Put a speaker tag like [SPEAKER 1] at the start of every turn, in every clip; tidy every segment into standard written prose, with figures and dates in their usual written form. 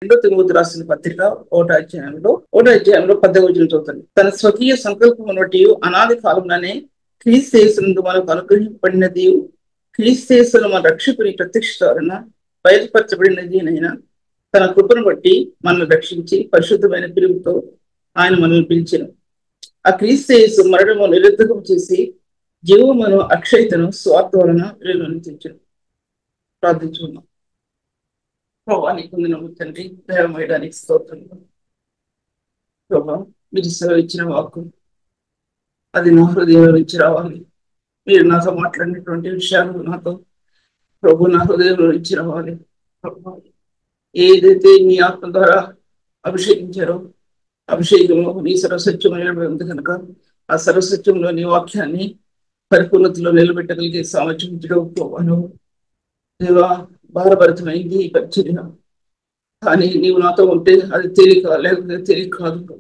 [SPEAKER 1] రెండో తిమోతి రాసిన పత్రిక ఒకటో అధ్యాయంలో 10వ వచనం చదువుతాను. తన స్వకీయ సంకల్పం బట్టి అనాది కాలంలోనే క్రీస్తు మనకు అనుగ్రహింపబడినది, క్రీస్తు మన రక్షకుని ప్రత్యక్షత వలన బయలుపరచబడినది అయినా తన కృపను బట్టి మనల్ని రక్షించి పరిశుద్ధమైన పిలుపుతో ఆయన మనల్ని పిలిచాను. ఆ క్రీస్తు మరణము నిరర్ధకం చేసి జీవమును అక్షయతను స్వార్థ వలన వెలువరించాను. ప్రార్థించుకున్నాం. ప్రభా, నీకు తండ్రి దైవం వేయడానికి స్తోత్రం. ప్రభా, మీరు సెలవు ఇచ్చిన వాక్కు అది నా హృదయంలో నుంచి రావాలి. మీరు నాతో మాట్లాడినటువంటి విషయాలు నాతో ప్రభు నా హృదయంలో నుంచి రావాలి. ప్రభా, ఏదైతే మీ ఆత్మ ద్వారా అభిషేకించారో అభిషేకంలో నీ సర్వసత్యమైన ఉంది కనుక ఆ సర్వసత్యంలో నీ వాక్యాన్ని పరిపూర్ణతలో నిలబెట్టగలిగే సామర్థ్యం ప్రభాను దేవా. భారభరితమైంది ఈ పరిచర్య, కానీ నీవు నాతో ఉంటే అది తేలిక, లేకపోతే తేలిక కాదు.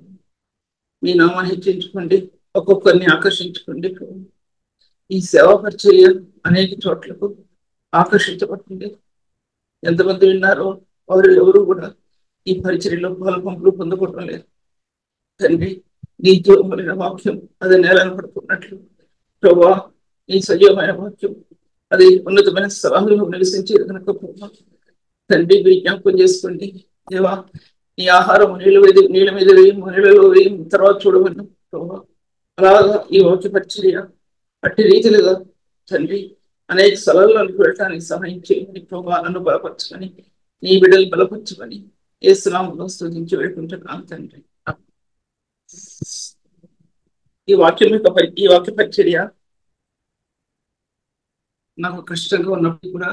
[SPEAKER 1] మీ నామాన్ని హెచ్చించుకోండి, ఒక్కొక్కరిని ఆకర్షించుకోండి. ఈ సేవా పరిచర్య అనేక చోట్లకు ఆకర్షించబడుతుంది. ఎంతమంది విన్నారో వారు ఎవరు కూడా ఈ పరిచర్యలో పాల్పంపులు పొందకూడడం లేదు. తండ్రి, నీ జీవమైన వాక్యం అది నేలను పడుతున్నట్లు ప్రభా, నీ సజీవమైన వాక్యం అది ఉన్నతమైన స్థలంలో నివసించేది కనుక ప్రభా తండ్రి, మీరు జ్ఞాపకం చేసుకోండి. దేవా, నీ ఆహారం నీళ్ళ మీద వేయి, నీళ్ళలో వేయి, తర్వాత చూడమని ప్రభా. అలాగా ఈ వాక్య పరిచర్య అట్టి రీతిలుగా తండ్రి అనేక స్థలాల్లో వెళ్ళటానికి సహాయం చేయమని ప్రభా, నన్ను బలపరచుకొని నీ బిడ్డలు బలపరచుకొని యేసు నామములో స్తుతించి వేడుకుంటున్నాను తండ్రి. ఈ వాక్య పరిచర్య నాకు కష్టంగా ఉన్నప్పుడు కూడా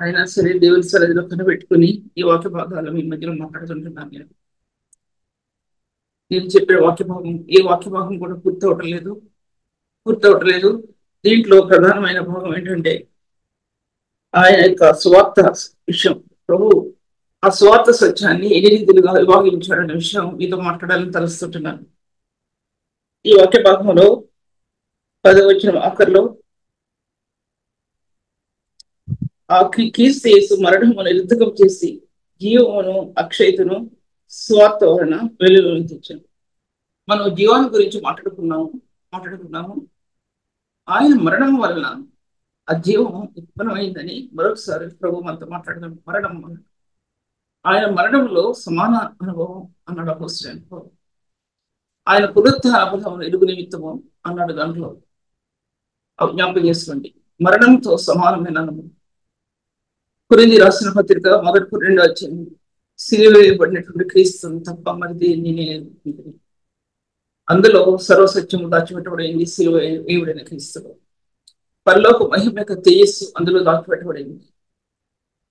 [SPEAKER 1] అయినా సరే దేవుని సన్నిధిలో కనిపెట్టుకుని ఈ వాక్య భాగాలు మీ మధ్యలో మాట్లాడుతుంటున్నాను. నేను చెప్పే ఏ వాక్య భాగం కూడా పూర్తవటం లేదు. దీంట్లో ప్రధానమైన భాగం ఏంటంటే ఆయన యొక్క స్వార్థ విషయం. ప్రభు ఆ స్వార్థ సత్యాన్ని ఎన్ని రీతిలుగా విభాగించాడనే విషయం మీతో మాట్లాడాలని తలుస్తుంటున్నాను. ఈ వాక్య భాగంలో 10వ వచనం ఆఖరిలో ఆ క్రీస్తు మరణమును నిరర్ధకం చేసి జీవమును అక్షయతను స్వార్థ వలన వెలువరించాను. మనం జీవాన్ని గురించి మాట్లాడుకున్నాము. ఆయన మరణం వలన ఆ జీవం ఉత్పన్నమైందని మరొకసారి ప్రభు మనతో మాట్లాడదాం. ఆయన మరణంలో సమాన అనుభవం అన్నాడు అపోస్తలుడు. ఆయన పునరుత్థాన అనుభవం ఎరుగు నిమిత్తము అన్నాడు. దాంట్లో జ్ఞాపకం చేసుకోండి, మరణంతో సమానమైన అనుభవం. కొరింథీ రాసిన పత్రిక 1:2 అధ్యాయం, సిలువ వేయబడినటువంటి క్రీస్తును తప్ప మరి దేన్ని అందులో సర్వసత్యము దాచిపెట్టబడింది. సిలువ వేయబడిన క్రీస్తులో పరలోక మహిమ యొక్క తేజస్సు అందులో దాచిపెట్టబడింది.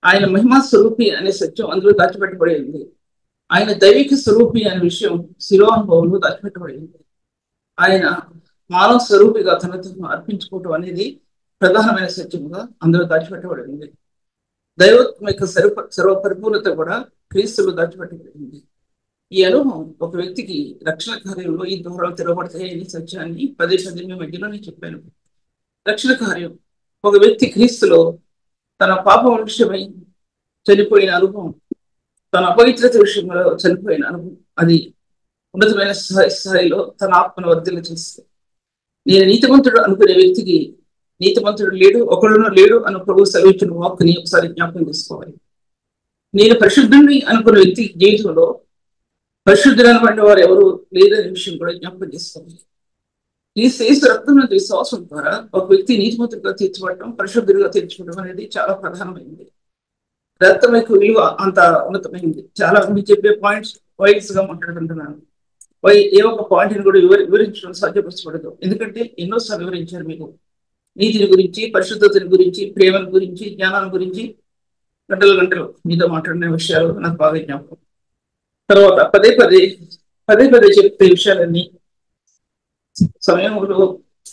[SPEAKER 1] ఆయన మహిమా స్వరూపి అనే సత్యం అందులో దాచిపెట్టబడింది. ఆయన దైవిక స్వరూపి అనే విషయం శిలోనుభవంలో దాచిపెట్టబడింది. ఆయన మానవ స్వరూపిగా తనను అర్పించుకోవటం అనేది ప్రధానమైన సత్యముగా అందులో దాచిపెట్టబడింది. దైవత్వం యొక్క సర్వ పరిపూర్ణత కూడా క్రీస్తులో దాచిపెట్టబడింది. ఈ అనుభవం ఒక వ్యక్తికి రక్షణ కార్యంలో ఈ దూరాలు తెరవబడతాయని సత్యాన్ని పదే మీ మధ్యలో నేను చెప్పాను. రక్షణ కార్యం ఒక వ్యక్తి క్రీస్తులో తన పాపం విషయమై చనిపోయిన అనుభవం, తన అపవిత్రత విషయంలో చనిపోయిన అనుభవం, అది ఉన్నతమైన స్థాయిలో తన ఆత్మను వర్ధన చేస్తుంది. నేను నీతిమంతుడు అనుకునే వ్యక్తికి నీతిమంతుడు లేడు, ఒకడును లేడు అన్న ప్రభు సెలవిచ్చిన వాక్కుని ఒకసారి జ్ఞాపకం చేసుకోవాలి. నేను పరిశుద్ధుని అనుకున్న వ్యక్తి జీవితంలో పరిశుద్ధులైనటువంటి వారు ఎవరు లేదనే విషయం కూడా జ్ఞాపకం చేసుకోవాలి. ఈ యేసు రక్తం విశ్వాసం ద్వారా ఒక వ్యక్తి నీతిమంతుడిగా తీర్చబడటం, పరిశుద్ధుడిగా తీర్చబడటం అనేది చాలా ప్రధానమైంది. రక్తం యొక్క విలువ అంత ఉన్నతమైంది. చాలా మంది చెప్పే పాయింట్స్ గా మాట్లాడుకుంటున్నాను. ఏ ఒక్క పాయింట్ని కూడా వివరించడం సాధ్యపరచబడదు. ఎందుకంటే ఎన్నోసార్లు వివరించారు మీకు నీతిని గురించి, పరిశుద్ధతని గురించి, ప్రేమల గురించి, జ్ఞానాల గురించి గంటలు మీతో మాట్లాడిన విషయాలు నాకు బాగా జ్ఞాపకం. తర్వాత పదే పదే చెప్పే విషయాలన్నీ సమయంలో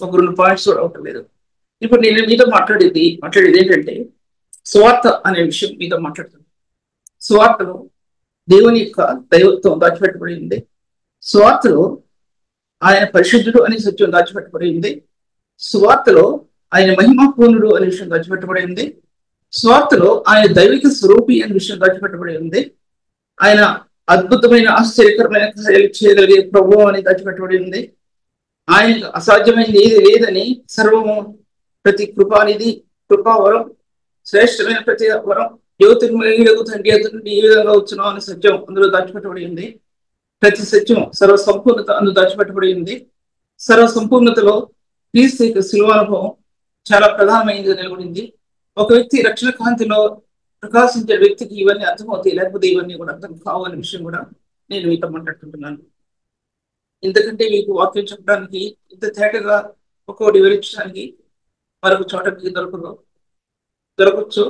[SPEAKER 1] ఒక 2 పాయింట్స్ కూడా అవటం లేదు. ఇప్పుడు నేను మీతో మాట్లాడేది ఏంటంటే స్వార్థ అనే విషయం మీతో మాట్లాడుతున్నాను. స్వార్థలో దేవుని యొక్క దైవత్వం దాచిపెట్టబడింది. స్వార్థలో ఆయన పరిశుద్ధుడు అనే సత్యం దాచిపెట్టబడింది. స్వార్థలో ఆయన మహిమాపూర్ణుడు అనే విషయం దాచిపెట్టబడింది. స్వార్థలో ఆయన దైవిక స్వరూపి అనే విషయం దాచిపెట్టబడి ఉంది. ఆయన అద్భుతమైన ఆశ్చర్యకరమైన కార్యాలు చేయగలిగే ప్రభువు అని దాచిపెట్టబడి ఉంది. ఆయనకు అసాధ్యమైనది ఏది లేదని సర్వము ప్రతి కృపానిధి కృపావరం శ్రేష్టమైన ప్రతి వరం యువతిమయులకు తండ్రి అతను ఈ విధంగా వచ్చును అనే సత్యం అందులో దాచిపెట్టబడి ఉంది. ప్రతి సత్యం సర్వ సంపూర్ణత అందులో దాచిపెట్టబడి ఉంది. సర్వ సంపూర్ణతలో క్రీస్తు యొక్క శిలువానుభవం చాలా ప్రధానమైనది నిలబడింది. ఒక వ్యక్తి రక్షణ కాంతిలో ప్రకాశించే వ్యక్తికి ఇవన్నీ అర్థమవుతాయి, లేకపోతే ఇవన్నీ కూడా అర్థం కావు అనే విషయం కూడా నేను మీతో మాట్లాడుకుంటున్నాను. ఎందుకంటే మీకు వాక్యం చెప్పడానికి ఇంత తేటగా ఒక్కొక్కటి వివరించడానికి మరొక చోట మీకు దొరకచ్చు,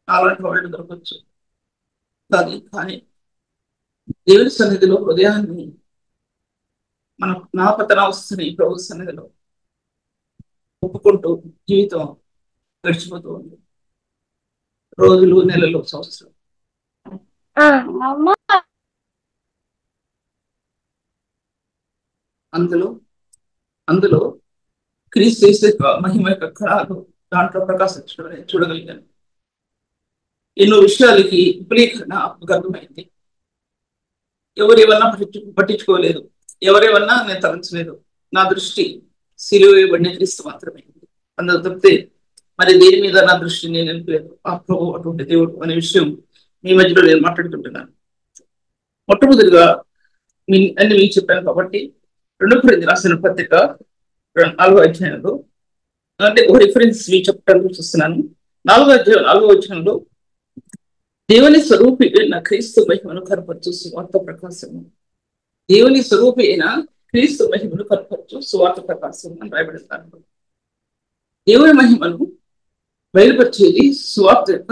[SPEAKER 1] అలాంటి వాళ్ళు దొరకచ్చు. కానీ దేవుని సన్నిధిలో హృదయాన్ని మన నా పతనావస్థని ప్రభు సన్నిధిలో ఒప్పుకుంటూ జీవితం గడిచిపోతూ ఉంది. రోజులు, నెలలు, సంవత్సరం. అందులో క్రీస్తు చేసే మహిమ యొక్క కళలు దాంట్లో ప్రకాశించడం చూడగలిగాను. ఎన్నో విషయాలకి విపులీకరణ అర్థమైంది. ఎవరేమన్నా పట్టించుకోలేదు, ఎవరేమన్నా నేను తలంచలేదు. నా దృష్టి సిలువ వేయబడిన క్రీస్తు మాత్రమే. అందులో తప్పితే మరి దేని మీద నా దృష్టి నేను నిలిపలేదు. ఆ ప్రభు అటువంటి దేవుడు అనే విషయం మీ మధ్యలో నేను మాట్లాడుతుంటున్నాను. మొట్టమొదటిగా అన్ని మీకు చెప్పాను కాబట్టి 2 కొరింథీయులకు రాసిన పత్రిక 4వ అధ్యాయంలో అంటే ఒక రిఫరెన్స్ మీకు చెప్పడానికి చూస్తున్నాను. 4వ అధ్యాయం 4వ వచనంలో దేవుని స్వరూపి అయిన క్రీస్తు మహిమను కనపరచు సువార్త ప్రకాశము. దేవుని స్వరూపి అయిన క్రీస్తు మహిమను కనపరచు సువార్త ప్రకాశం అని రాయబడతాను. దేవుని మహిమను బయలుపరిచేది సువార్త యొక్క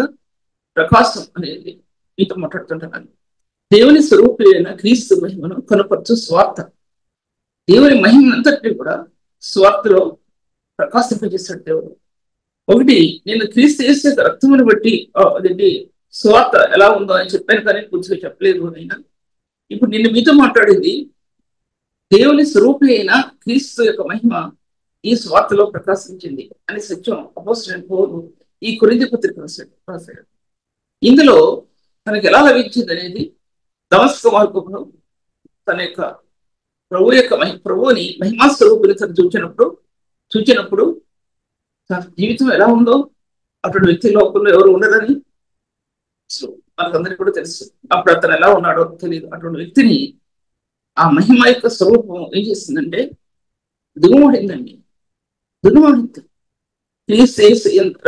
[SPEAKER 1] ప్రకాశం అనేది మీతో మాట్లాడుతుంటున్నాను. దేవుని స్వరూపి అయిన క్రీస్తు మహిమను కనపరచు స్వార్థ. దేవుని మహిమనంతటినీ కూడా స్వార్థలో ప్రకాశింపజేస్తాడు దేవుడు. ఒకటి, నేను క్రీస్తు చేసే రక్తమును బట్టి అదేంటి స్వార్థ ఎలా ఉందో అని చెప్పాను, కానీ పూర్తిగా చెప్పలేదు. అయినా ఇప్పుడు నిన్ను మీతో మాట్లాడింది దేవుని స్వరూపి అయిన క్రీస్తు యొక్క మహిమ ఈ స్వార్థలో ప్రకాశించింది అనే సత్యం అపోస్తలుడైన పౌలు ఈ కొరింథీ పత్రిక రాశాడు. ఇందులో తనకు ఎలా లభించింది అనేది దమస్కు మార్గంలో తన యొక్క ప్రభువుని మహిమా స్వరూపిని తను చూచినప్పుడు తన జీవితం ఎలా ఉందో అటువంటి వ్యక్తి లోకంలో ఎవరు ఉండరని మనకందరికీ కూడా తెలుసు. అప్పుడు అతను ఎలా ఉన్నాడో తెలియదు. అటువంటి వ్యక్తిని ఆ మహిమ యొక్క స్వరూపం ఏం చేస్తుందంటే దుర్మాడిందండి.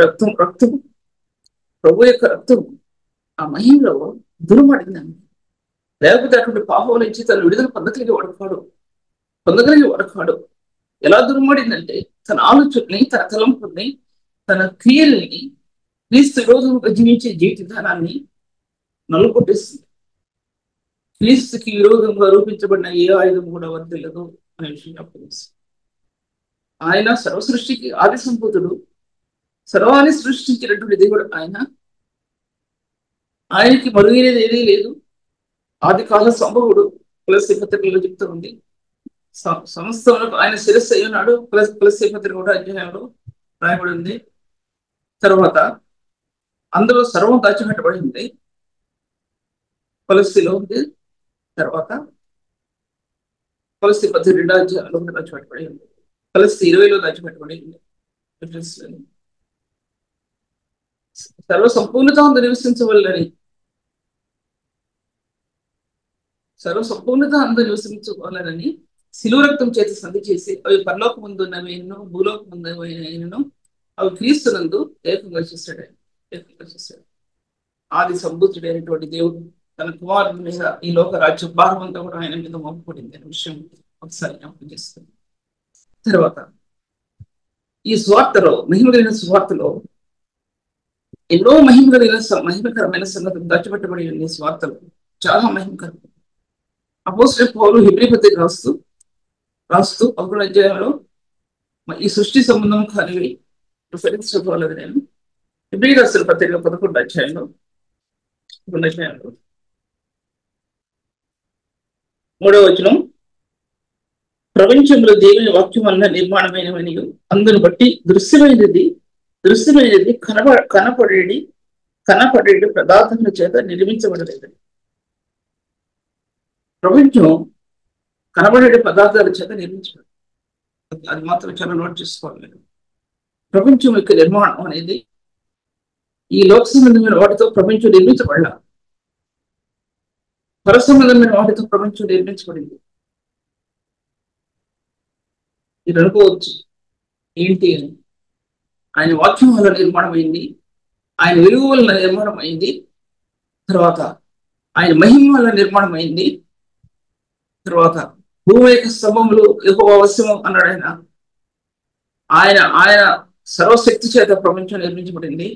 [SPEAKER 1] రక్తం ప్రభు యొక్క రక్తం ఆ మహిమలో దుర్మాడిందండి. లేకపోతే అటువంటి పాపం నుంచి తను విడుదల పొందగలిగే వడకాడు. ఎలా దుర్మాడిందంటే తన ఆలోచనని, తన తలంపుల్ని, తన క్రియల్ని, క్రీస్తు విరోధంగా జీవించే జీవిత విధానాన్ని నలుగొట్టేస్తుంది. క్రీస్తుకి విరోధంగా రూపించబడిన ఏ ఆయుధం కూడా వర్తిల్లదు అనే విషయం చెప్పేసి ఆయన సర్వ సృష్టికి ఆది సంపూతుడు, సర్వాన్ని సృష్టించినటువంటి దేవుడు ఆయనకి మరుగైనది ఏదీ లేదు. ఆది కాల సంభవుడు తులసి పత్రికలో చెప్తూ ఉంది. సంస్థలకు ఆయన శిరస్సు అయి ఉన్నాడు. తులసి పత్రిక కూడా అధ్యాయంలో రాయబడి ఉంది. తర్వాత అందులో సర్వం దాచిపెట్టబడి ఉంది. తులసిలో ఉంది. తర్వాత తులసి పత్రిక 2వ అధ్యాయంలో దాచిపెట్టబడి ఉంది. తులసి 20లో దాచిపెట్టబడి ఉంది. సర్వ సంపూర్ణత నివసించవల్లని శిలువ రక్తం చేత సంధి చేసి అవి పరలోక ముందున్నవేనో భూలోక ముందునో అవి క్రీస్తునందు ఏకంగా చేశాడు. ఆది సంబుద్ధుడైనటువంటి దేవుడు తన కుమారుని మీద ఈ లోక రాజ్య భారం అంతా కూడా ఆయన మీద మోపబడింది అనే విషయం ఒకసారి జ్ఞాపకం చేస్తుంది. తర్వాత ఈ స్వార్థలో మహిమగలిగిన స్వార్థలో ఎన్నో మహిమకరమైన సంగతులు దాచిపెట్టబడి ఉన్న స్వార్థలు చాలా మహిమకరం. అపోస్తలుడైన పౌలు హెబ్రీ పత్రిక రాస్తూ 11వ అధ్యాయంలో ఈ సృష్టి సంబంధం కానివి రిఫరెన్స్ చెప్పలేదు. నేను హెబ్రీ రాసిన పత్రిక 11వ అధ్యాయంలో 3వ వచనం, ప్రపంచంలో దేవుని వాక్యం వలన నిర్మాణమైనవని అందును బట్టి దృశ్యమైనది దృశ్యమైనది కనపడేది పదార్థముల చేత నిర్మించబడలేదు. ప్రపంచం కనబడే పదార్థాల చేత నిర్మించబడదు. అది మాత్రం చాలా నోట్ చేసుకోవాలి. ప్రపంచం యొక్క నిర్మాణం అనేది ఈ లోక సంబంధమైన వాటితో ప్రపంచం నిర్మించబడాల, పర సంబంధమైన వాటితో ప్రపంచం నిర్మించబడింది. ఇది అనుకోవచ్చు ఏంటి అని. ఆయన వాక్యం వల్ల నిర్మాణం అయింది, ఆయన వెలుగు వల్ల నిర్మాణం అయింది, తర్వాత ఆయన మహిమ వల్ల నిర్మాణం అయింది, తర్వాత భూమి యొక్క స్తంభములు ఎక్కువ అవశ్యము అన్నాడు ఆయన. ఆయన ఆయన సర్వశక్తి చేత ప్రపంచం నిర్మించబడింది.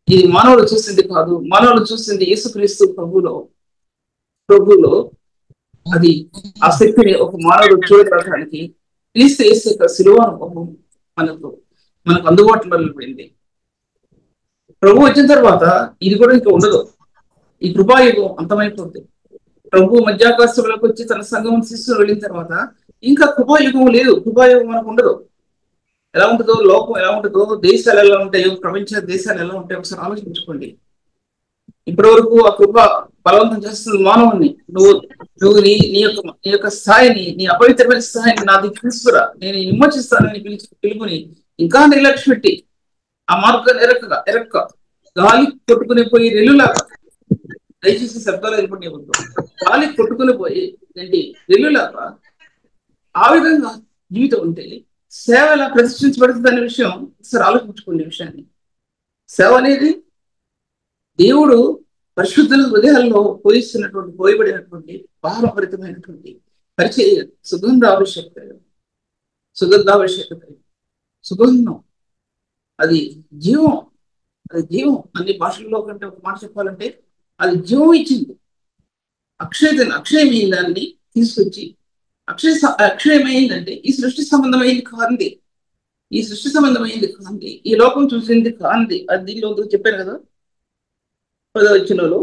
[SPEAKER 1] ఇది మానవుడు చూసింది కాదు, మానవుడు చూసింది యేసుక్రీస్తు ప్రభువులో అది ఆ శక్తిని ఒక మానవుడు చూడగలడానికి క్రీస్తు యేసు యొక్క శిలువ అనుభవం మనకు అందుబాటులో పడింది. ప్రభు వచ్చిన తర్వాత ఇది కూడా ఇంకా ఉండదు. ఈ కృపాయుగం అంతమైపోతుంది. ప్రభు మధ్యాకాశంలోకి వచ్చి తన సంఘం శిష్యులు వెళ్ళిన తర్వాత ఇంకా కృపాయుగం లేదు. కృపాయుగం మనకు ఉండదు. ఎలా ఉంటుందో, లోకం ఎలా ఉంటుందో, దేశాలు ఎలా ఉంటాయో, ప్రపంచ దేశాలు ఎలా ఉంటాయో ఒకసారి ఆలోచించుకోండి. ఇప్పటి వరకు ఆ కృప బలవంతం చేస్తుంది మానవుని. నువ్వు నీ యొక్క స్థాయిని, నీ అపవిత్రమైన స్థాయిని నా తీసుకురా, నేను విమోచిస్తానని పిలుపుని ఇంకా నిర్లక్ష్య పెట్టి ఆ మార్గాన్ని ఎరక్క గాలి కొట్టుకుని పోయి రెల్లులాగా, దయచేసి శబ్దాలు ఏర్పడినప్పుడు గాలి కొట్టుకుని పోయి ఏంటి రెల్లులాగా ఆ విధంగా జీవితం ఉంటే సేవ ఎలా ప్రతిష్ఠించబడుతుంది అనే విషయం ఒకసారి ఆలోచించుకోండి. విషయాన్ని సేవ అనేది దేవుడు పరిశుద్ధుల హృదయాల్లో పోయబడినటువంటి భారభరితమైనటువంటి పరిచయ సుగంధాభిషేకత సుగంధం. అది జీవం, అన్ని భాషల్లో కంటే ఒక మాట చెప్పాలంటే అది జీవం ఇచ్చింది. అక్షయమైన దాన్ని తీసుకొచ్చి అక్షయమైందంటే ఈ సృష్టి సంబంధమైంది కాంది, ఈ లోకం చూసింది కాంది. అది దీనిలో చెప్పాను కదా 10వ వచనంలో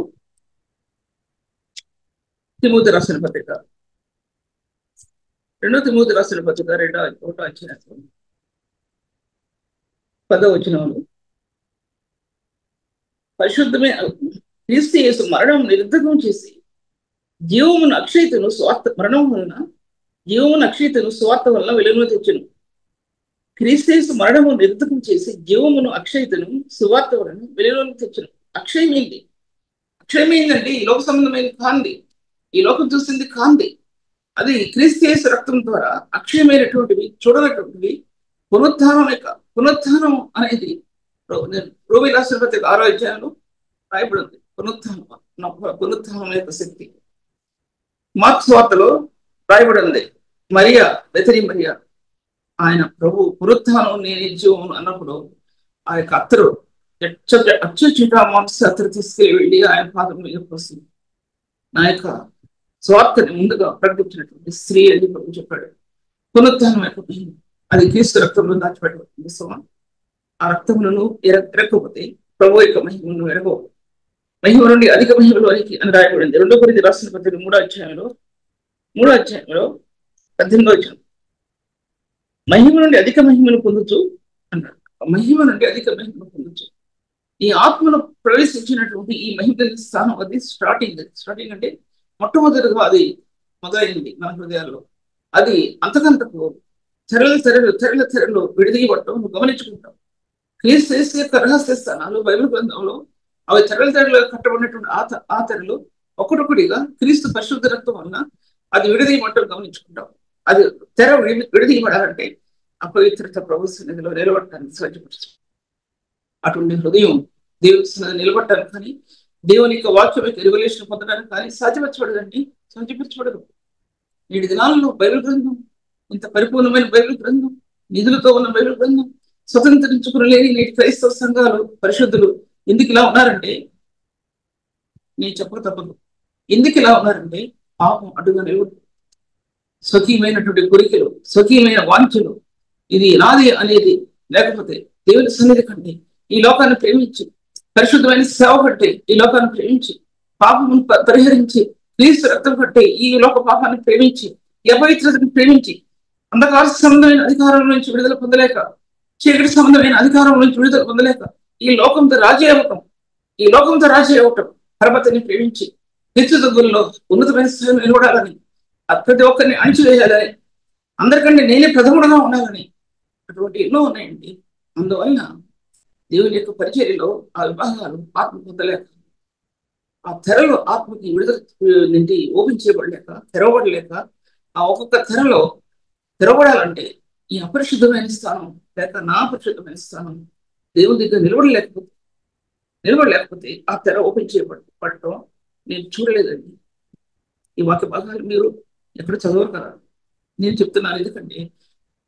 [SPEAKER 1] తిమోతి రాసిన పత్రిక 2వ తిమోతి రాసిన పత్రిక 1వ అధ్యాయం 10వ వచనంలో పరిశుద్ధమే క్రీస్తు యేసు మరణం నిర్ధకం చేసి జీవమును అక్షయతను స్వార్థ వలన వెలుగును తెచ్చును. క్రీస్తు యేసు మరణము నిర్ధకం చేసి జీవమును అక్షయతను సువార్త వలన వెలుగును తెచ్చును. అక్షయమైందంటే ఈ లోక సంబంధమైన కాంది, ఈ లోకం చూసింది కాంది. అది క్రీస్తు యేసు రక్తం ద్వారా అక్షయమైనటువంటివి, చూడనటువంటివి పునరుత్థానం అనేది రోమి రాసిన పత్రిక 6వ అధ్యాయంలో రాయబడింది. పునరుత్థానం యొక్క శక్తి మార్క్స్ వార్తలో రాయబడింది. మరియా ఆయన ప్రభు పునరుత్థానం నేను జీవం అన్నప్పుడు ఆ యొక్క అత్తరు అచ్చట మాంస అత్తరు తీసుకెళ్ళి ఆయన పాదం మీద పోసి నా యొక్క స్వార్థని ముందుగా ప్రకటించినటువంటి స్త్రీ అని ప్రభు చెప్పాడు. పునరుత్థానం యొక్క అది క్రీస్తు రక్తంలో దాచిపెట్టబడింది. ఆ రక్తములను ఎరగకపోతే ప్రభు యొక్క మహిమను ఎరగవు. మహిమ నుండి అధిక మహిమలోనికి అని రాయబడింది. 2 కొరింథీయులకు రాసిన పత్రిక 3వ అధ్యాయంలో 18వ వచనం మహిమ నుండి అధిక మహిమను పొందుచు అన్నాడు. మహిమ నుండి అధిక మహిమను పొందుచు ఈ ఆత్మను ప్రవేశించినటువంటి ఈ మహిమ స్థానం అది స్టార్టింగ్ అంటే మొట్టమొదటిగా అది మొదలైంది మన హృదయాల్లో. అది అంతకంతకు తెరలు విడిదీయబడటం గమనించుకుంటాం. క్రీస్తు యొక్క రహస్య స్థానాలు బైబిల్ గ్రంథంలో అవి తెరలు కట్టబడినటువంటి ఆ తెరలు ఒకటొకటిగా క్రీస్తు పరిశుద్ధ రక్తం వలన అది విడదీయమంటూ గమనించుకుంటాం. అది తెర విడదీయబడాలంటే అపవిత్రత ప్రభు సన్నిధిలో నిలబడటానికి సాధ్యపడుతుంది. అటువంటి హృదయం దేవుని సన్నిధిలో నిలబడటానికి కానీ దేవుని యొక్క వాక్యం యొక్క రెవల్యూషన్ పొందడానికి కానీ సాధ్యపరచబడదు. నేటి దినాల్లో బైబిల్ గ్రంథం, ఇంత పరిపూర్ణమైన బైబిల్ గ్రంథం, నిధులతో ఉన్న బైబిల్ గ్రంథం స్వతంత్రించుకుని లేని నేటి క్రైస్తవ సంఘాలు పరిశుద్ధులు ఎందుకు ఇలా ఉన్నారంటే, నేను చెప్పక తప్పదు, ఎందుకు ఇలా ఉన్నారంటే పాపం అడ్డుగా నిలబడి స్వకీయమైనటువంటి కోరికలు, స్వకీయమైన వాంఛలు, ఇది నాది అనేది లేకపోతే దేవుని సన్నిధి కంటే ఈ లోకాన్ని ప్రేమించి, పరిశుద్ధమైన సేవ కంటే ఈ లోకాన్ని ప్రేమించి, పాపమును పరిహరించి క్రీస్తు రక్తం కంటే ఈ లోక పాపాన్ని ప్రేమించి, ఈ అపవిత్రతను ప్రేమించి, అంధకార సంబంధమైన అధికారం నుంచి విడుదల పొందలేక చీకటి సంబంధమైన అధికారం నుంచి విడుదల పొందలేక ఈ లోకంతో రాజీ అవ్వటం, పరమతిని ప్రేమించి నిత్య దగ్గరలో ఉన్నతమైన స్థితిలో నిలబడాలని, ప్రతి ఒక్కరిని అణిచివేయాలని, అందరికంటే నేనే ప్రథముడుగా ఉండాలని, అటువంటి ఎన్నో ఉన్నాయండి. అందువలన దేవుని యొక్క పరిచర్యలో ఆ విభాగాలు ఆత్మ పొందలేక, ఆ తెరలో ఆత్మకి విడుదల నుండి ఓపెన్ చేయబడలేక, తెరవబడలేక, ఆ ఒక్కొక్క తెరలో తెరవబడాలంటే ఈ అపరిశుద్ధమైన స్థానం లేక నా అపరిశుద్ధమైన స్థానం దేవుని దగ్గర నిలబడలేకపోతే ఆ తెర ఓపెన్ చేయబడటం నేను చూడలేదండి. ఈ వాక్య భాగాలు మీరు ఎక్కడ చదవరు కదా, నేను చెప్తున్నాను. ఎందుకంటే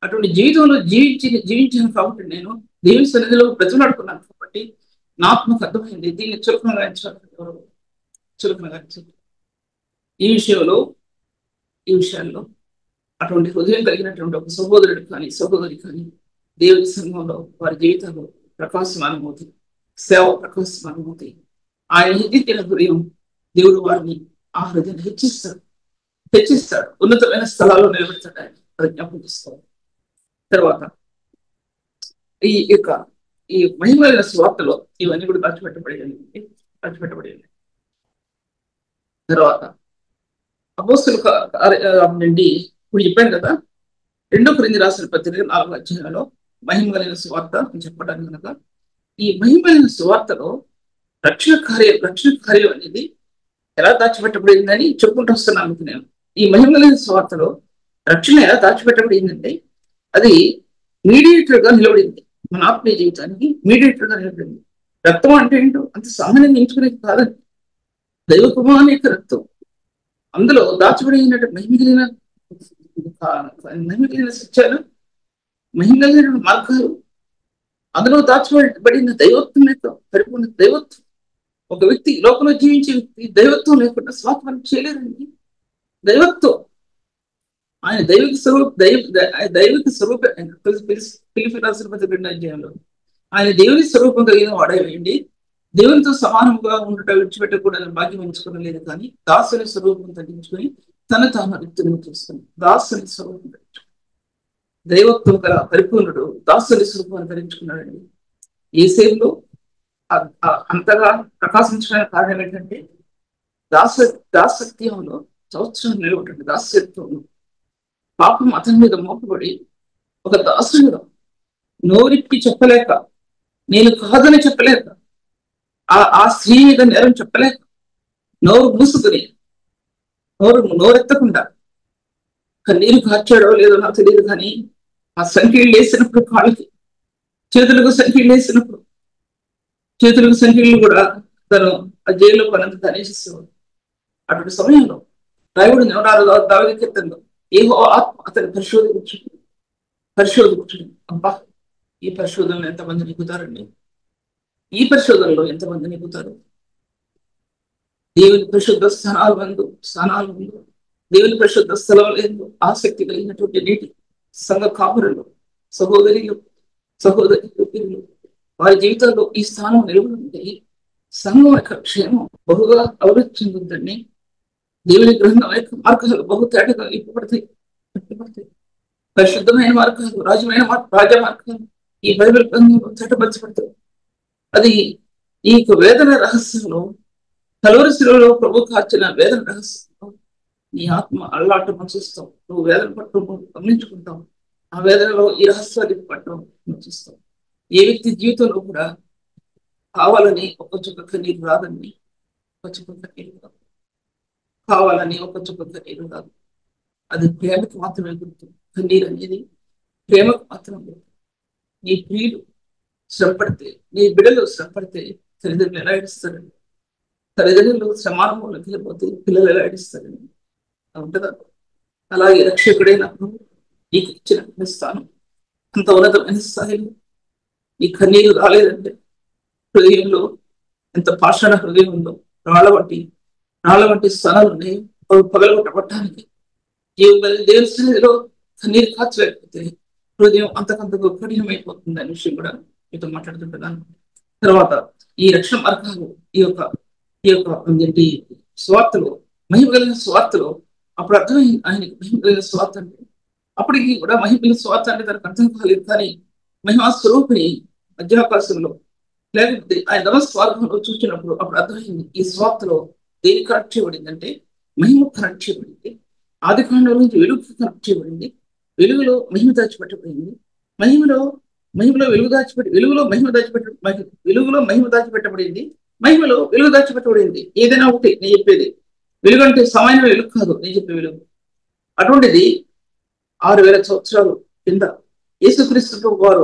[SPEAKER 1] అటువంటి జీవితంలో జీవించాను కాబట్టి, నేను దేవుని సన్నిధిలో బ్రతిమలాడుకున్నాను కాబట్టి నా ఆత్మకు అర్థమైంది. దీన్ని చులకనగా ఈ విషయాల్లో అటువంటి హృదయం కలిగినటువంటి ఒక సహోదరుడు కానీ సహోదరి కానీ దేవుని సంఘంలో వారి జీవితంలో ప్రకాశమానమవుతుంది, సేవ ప్రకాశమానమవుతుంది. ఆయన హెచ్చించిన హృదయం దేవుడు వారిని ఆ హృదయాన్ని హెచ్చిస్తాడు, ఉన్నతమైన స్థలాల్లో నిలబెడతాడు. ఆయన ప్రజ్ఞాపం చేసుకోవాలి. తర్వాత ఈ మహిమల స్వార్థలో ఇవన్నీ కూడా దాచిపెట్టబడి. తర్వాత అపోస్తలుల నుండి ఇప్పుడు చెప్పాను కదా, 2 కొరింథీ రాసిన పత్రిక 4వ అధ్యాయంలో మహిమ కలిగిన సువార్త అని చెప్పడానికి కనుక, ఈ మహిమ కలిగిన సువార్తలో రక్షణ కార్యం అనేది ఎలా దాచిపెట్టబడిందని చెప్పుకుంటూ వస్తున్నాను నేను. ఈ మహిమ కలిగిన సువార్తలో రక్షణ ఎలా దాచిపెట్టబడిందంటే, అది మీడియేటర్ గా నిలబడింది. మన ఆత్మీయ జీవితానికి మీడియేటర్ గా నిలబడింది. రక్తం అంటే ఏంటో అంత సామాన్యంగా ఎంచుకునేది కాదండి. దైవ కుమారుని యొక్క రక్తం, అందులో దాచబడినట్టు మహిమ కలిగిన సత్యాలు, మహిమ కలిగిన మార్గాలు, అందులో దాచబడిన దైవత్వం యొక్క పరిపూర్ణ దైవత్వం. ఒక వ్యక్తి లోకంలో జీవించే వ్యక్తి దైవత్వం లేకుండా స్వాత్మం చేయలేదండి. దైవత్వం, ఆయన దైవిక స్వరూపం. ఫిలిప్పీ రాసిన పత్రిక 2వ అధ్యాయంలో ఆయన దేవుని స్వరూపం కలిగిన వాడేయండి, దేవునితో సమానంగా ఉండటం విడిచిపెట్టకూడదని భాగ్యం ఎంచుకోలేదు, కానీ దాసుని స్వరూపం తగ్గించుకొని తాను రిక్తుని చూసుకుని దాసుని స్వరూపం దైవత్వం గల పరిపూర్ణుడు దాసుని స్వరూపాన్ని ధరించుకున్నాడండి. యేసేపులో అంతగా ప్రకాశించడానికి కారణం ఏంటంటే దాసత్యంలో సంవత్సరం నిలబడండి. దాసత్వంలో పాపం అతని మీద మోపబడి ఒక దాసునిగా నోరిప్పి చెప్పలేక, నేను కాదని చెప్పలేక, ఆ స్త్రీ మీద నేరం చెప్పలేక, నోరు మూసుకుని నోరెత్తకుండా కన్నీరు కార్చాడో లేదో నాకు తెలియదు, కానీ ఆ సంఖ్యలు వేసినప్పుడు కాళ్ళకి చేతులకు సంఖ్యలు కూడా తను ఆ జైల్లో పనంత తనేసిస్తాడు. అటువంటి సమయంలో రాయుడు దావీదు కీర్తనలో ఏహో ఆత్మ అతను పరిశోధించుడు. అబ్బా, ఈ పరిశోధనలో ఎంతమంది నిగుతారండి? ఈ పరిశోధనలో ఎంతమంది నిగుతారు? దేవుని పరిశుద్ధ స్థానాలు దేవుని పరిశుద్ధ స్థలంలో ఆసక్తి కలిగినటువంటి నీటి సంఘ కాపురులు, సహోదరులు వారి జీవితాల్లో ఈ స్థానం నిలబడి సంఘం యొక్క క్షేమం బహుగా అభివృద్ధి చెందుతుందని దేవుని గ్రంథం యొక్క మార్గాలు బహు తేటగా ఇప్పబడతాయి. పరిశుద్ధమైన మార్గాలు, రాజ మార్గాలు ఈ బైబిల్ గ్రంథంలో తేటపరచబడతాయి. అది ఈ వేదన రహస్యంలో, కలువరి శిలువలో ప్రభు కార్చిన వేదన రహస్యంలో నీ ఆత్మ అల్లాటం చూస్తావు. నువ్వు వేదన పట్టు గమనించుకుంటావు. ఆ వేదనలో ఈ రహస్యాన్ని పట్టడం చూస్తావు. ఏ వ్యక్తి జీవితంలో కూడా కావాలని ఒక చుక్క కన్నీరు రాదండి. కావాలని ఒక చుక్క కన్నీరు రాదు. అది ప్రేమకు మాత్రమే గుర్తు. కన్నీరు అనేది ప్రేమకు మాత్రమే గుర్తు. నీ ప్రియులు శ్రమపడితే, నీ బిడ్డలు శ్రమపడితే తల్లిదండ్రులు ఎలా ఏడుస్తారండి? తల్లిదండ్రులు సమానంలోకి వెళ్ళిపోతే పిల్లలు ఎలా ఏడుస్తారండి? ఉంటుందా? అలాగే రక్షకుడైన నీకు ఇచ్చిన స్థానం అంత ఉన్నతమైన స్థాయిలో నీ కన్నీరు రాలేదంటే హృదయంలో ఎంత పాషాణ హృదయం ఉందో, రాళ్ళ వంటి స్థానాలు ఉన్నాయి. పగలగొట్టబట్టడానికి దేవుని సన్నిధిలో కన్నీరు కాచలేకపోతే హృదయం అంతకంతకు కఠినమైపోతుంది అనే విషయం కూడా మీతో మాట్లాడుతుంటున్నాను. తర్వాత ఈ రక్షణ మార్గాలు ఈ యొక్క స్వార్థలో, మహిమ కలిగిన స్వార్థలో అప్పుడు అర్థమైంది ఆయనకి మహిమ కలిగిన స్వార్థ అంటే. అప్పటికి కూడా మహిమ కలిగిన స్వార్థ అంటే దానికి అర్థం కాలేదు, కానీ మహిమా స్వరూపిణి మధ్యాకాశంలో లేకపోతే ఆయన నమస్వార్థంలో చూసినప్పుడు అప్పుడు అర్థమైంది ఈ స్వార్థలో దేని కనెక్ట్ చేయబడిందంటే మహిమ కనెక్ట్ చేయబడింది. ఆది కాండం నుంచి వెలుగు కనెక్ట్ చేయబడింది. వెలుగులో మహిమ దాచిపెట్టబడింది. మహిమలో మహిమలో వెలుగు దాచిపెట్టి వెలుగులో మహిమ వెలుగులో మహిమ దాచిపెట్టబడింది. మహిమలో వెలుగు దాచిపెట్టబడింది. ఏదైనా ఒకటి నేను చెప్పేది వెలుగు అంటే సామాన్య వెలుగు కాదు. నేను చెప్పే వెలుగు అటువంటిది 6000 సంవత్సరాలు కింద యేసుక్రీస్తు వారు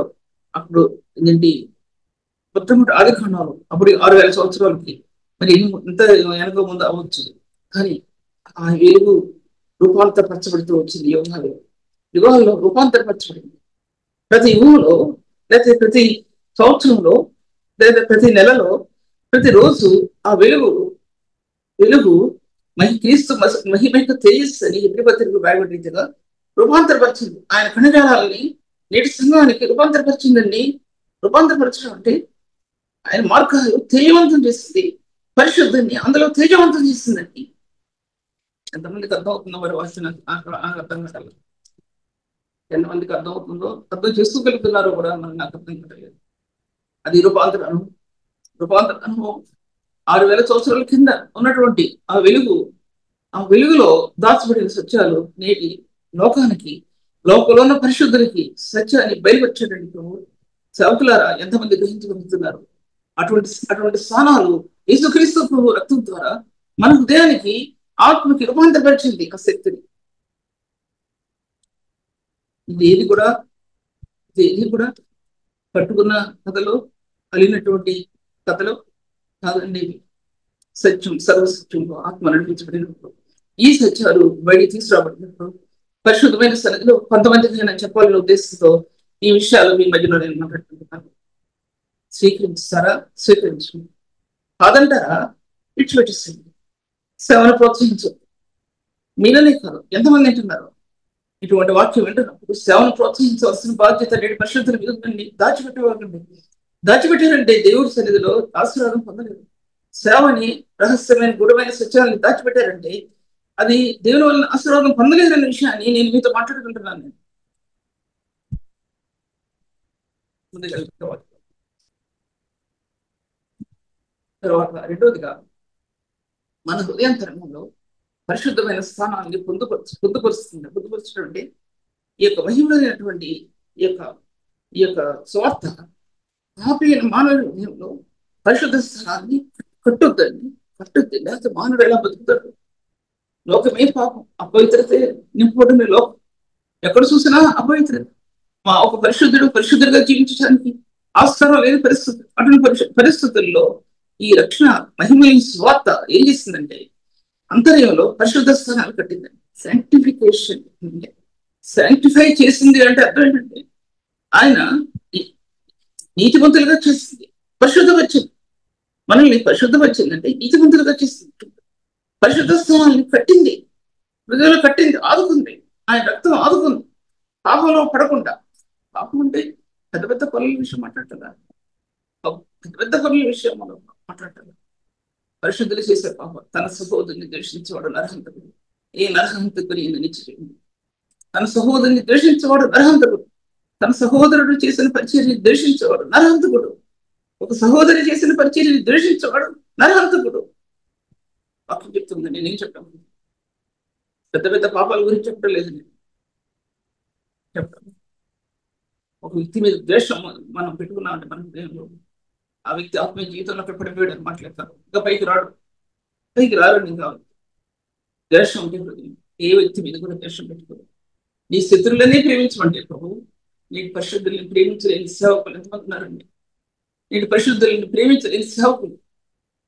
[SPEAKER 1] అప్పుడు ఏంటి మొట్టమొదటి ఆది కాండాలు అప్పుడు 6000 సంవత్సరాలకి మరి ఇంత వెనక ముందు అవ్వచ్చు. కానీ ఆ వెలుగు రూపాంతరపరచబడుతూ వచ్చింది. యుగాల్లో రూపాంతరపరచబడింది. ప్రతి యుగంలో లేకపోతే ప్రతి సంవత్సరంలో లేదా ప్రతి నెలలో ప్రతిరోజు ఆ వెలుగు క్రీస్తు మహిమ యొక్క తేజస్సు అని ఎబ్రీ పత్రికలో రాయబడిగా రూపాంతరపరిచింది. ఆయన కణజాలాలని నేటి సంఘానికి రూపాంతరపరిచిందండి. రూపాంతరపరచడం అంటే ఆయన మార్గాలు తేజవంతం చేస్తుంది. పరిశుద్ధాన్ని అందులో తేజవంతం చేస్తుందండి. ఎంతమందికి అర్థమవుతుందో మరి వాసిన అర్థం కాదు. ఎంతమందికి అర్థమవుతుందో అర్థం చేసుకోగలుగుతున్నారో కూడా మరి నాకు అర్థం కాలేదు. అది రూపాంతర అనుభవం. 6000 సంవత్సరాల కింద ఉన్నటువంటి ఆ వెలుగులో దాచబడిన సత్యాలు నేటి లోకానికి లోకంలో ఉన్న పరిశుద్ధులకి సత్యాన్ని బయలుపరచడానికి సేవకులారా ఎంతమంది గ్రహించగలుగుతున్నారు? అటువంటి స్థానాలు యేసుక్రీస్తు ప్రభు రక్తం ద్వారా మన హృదయానికి ఆత్మకి రూపాంతరపరిచింది ఆ శక్తిని. ఇది కూడా పట్టుకున్న కథలో కలిగినటువంటి కథలో కాదండి. సత్యం సర్వసత్యంలో ఆత్మ నడిపించబడినప్పుడు ఈ సత్యాలు బయటికి తీసుకురాబడినప్పుడు పరిశుద్ధమైన సన్నిధిలో కొంతమందికి నేను చెప్పాలనే ఉద్దేశంతో ఈ విషయాలు మీ మధ్యలో నేను మాట్లాడుతున్నాను. స్వీకరించారా? స్వీకరించు. కాదంటారా? ఇచ్చిపెట్టేసింది. సేవను ప్రోత్సహించు. మీరనే కాదు ఎంతమంది వింటున్నారు ఇటువంటి వాక్యం వింటున్నప్పుడు సేవను ప్రోత్సహించవలసిన బాధ్యత నేటి పరిశుద్ధుల మీద ఉందండి. దాచిపెట్టారంటే దేవుడి సన్నిధిలో ఆశీర్వాదం పొందలేదు. సేవని రహస్యమైన గుడమైన సత్యాలను దాచిపెట్టారంటే అది దేవుని వలన ఆశీర్వాదం పొందలేదనే విషయాన్ని నేను మీతో మాట్లాడుకుంటున్నాను. తర్వాత రెండోదిగా మన హృదయాంతరంగంలో పరిశుద్ధమైన స్థానాన్ని పొందుపరుచడం అంటే ఈ యొక్క మహిమైనటువంటి ఈ యొక్క స్వార్థ పాపైన మానవ హృదయంలో పరిశుద్ధ స్థానాన్ని కట్టుద్ది. లేకపోతే మానవుడు ఎలా బతుకుతాడు? లోకమే పాపం, అపవిత్రతే నింపబడిన లోకం. ఎక్కడ చూసినా అపవిత్రత. ఒక పరిశుద్ధుడిగా జీవించడానికి ఆస్కారం లేని పరిస్థితి. అటువంటి పరిస్థితుల్లో ఈ రక్షణ మహిమైన స్వార్థ ఏం చేసిందంటే అంతర్యంలో పరిశుద్ధ స్థానాలు కట్టిందండి. శాంటిఫై చేసింది అంటే అర్థం ఏంటంటే ఆయన నీతిమంతులుగా చేసింది, పరిశుద్ధపరిచింది. మనల్ని పరిశుద్ధపరిచిందంటే నీతిమంతులుగా చేసింది. పరిశుద్ధ స్థానాన్ని కట్టింది, హృదయంలో కట్టింది, ఆదుకుంది. ఆయన రక్తం ఆదుకుంది పాపంలో పడకుండా. పాపం అంటే పెద్ద పెద్ద పనుల విషయం మాట్లాడటం, పెద్ద పనుల విషయం మనం మాట్లాడటం. పరిశుద్ధులు చేసే పాపం తన సహోదరుని ద్వేషించేవాడు నరహంతకుడు. ఏ నరహంతకుని నిలిచిపోయింది? తన సహోదరుని ద్వేషించేవాడు నరహంతకుడు. తన సహోదరుడు చేసిన పరిచర్యని ద్వేషించేవాడు నరహంతకుడు. ఒక సహోదరి చేసిన పరిచర్యని ద్వేషించేవాడు నరహంతకుడు. వాక్యం చెప్తుంది. నేనేం చెప్పాను? పెద్ద పెద్ద పాపాల గురించి చెప్పడం లేదు. నేను చెప్తాను. ఒక వ్యక్తి మీద ద్వేషం మనం పెట్టుకున్నామంటే మన హృదయంలో ఆ వ్యక్తి ఆత్మీయ జీవితంలో అక్కడ పడిపోయాడు అని మాట్లాడతారు. ఇంకా పైకి రాడు. ఇంకా ద్వేషం ఉంటే హృదయం. ఏ వ్యక్తి మీద కూడా ద్వేషం పెట్టుకోదు. నీ శత్రువులనే ప్రేమించమంటే ప్రభు. నీకు పరిశుద్ధుల్ని ప్రేమించలేని సేవకులు ఎంతమంది ఉన్నారండి? నీకు పరిశుద్ధుల్ని ప్రేమించలేని సేవకులు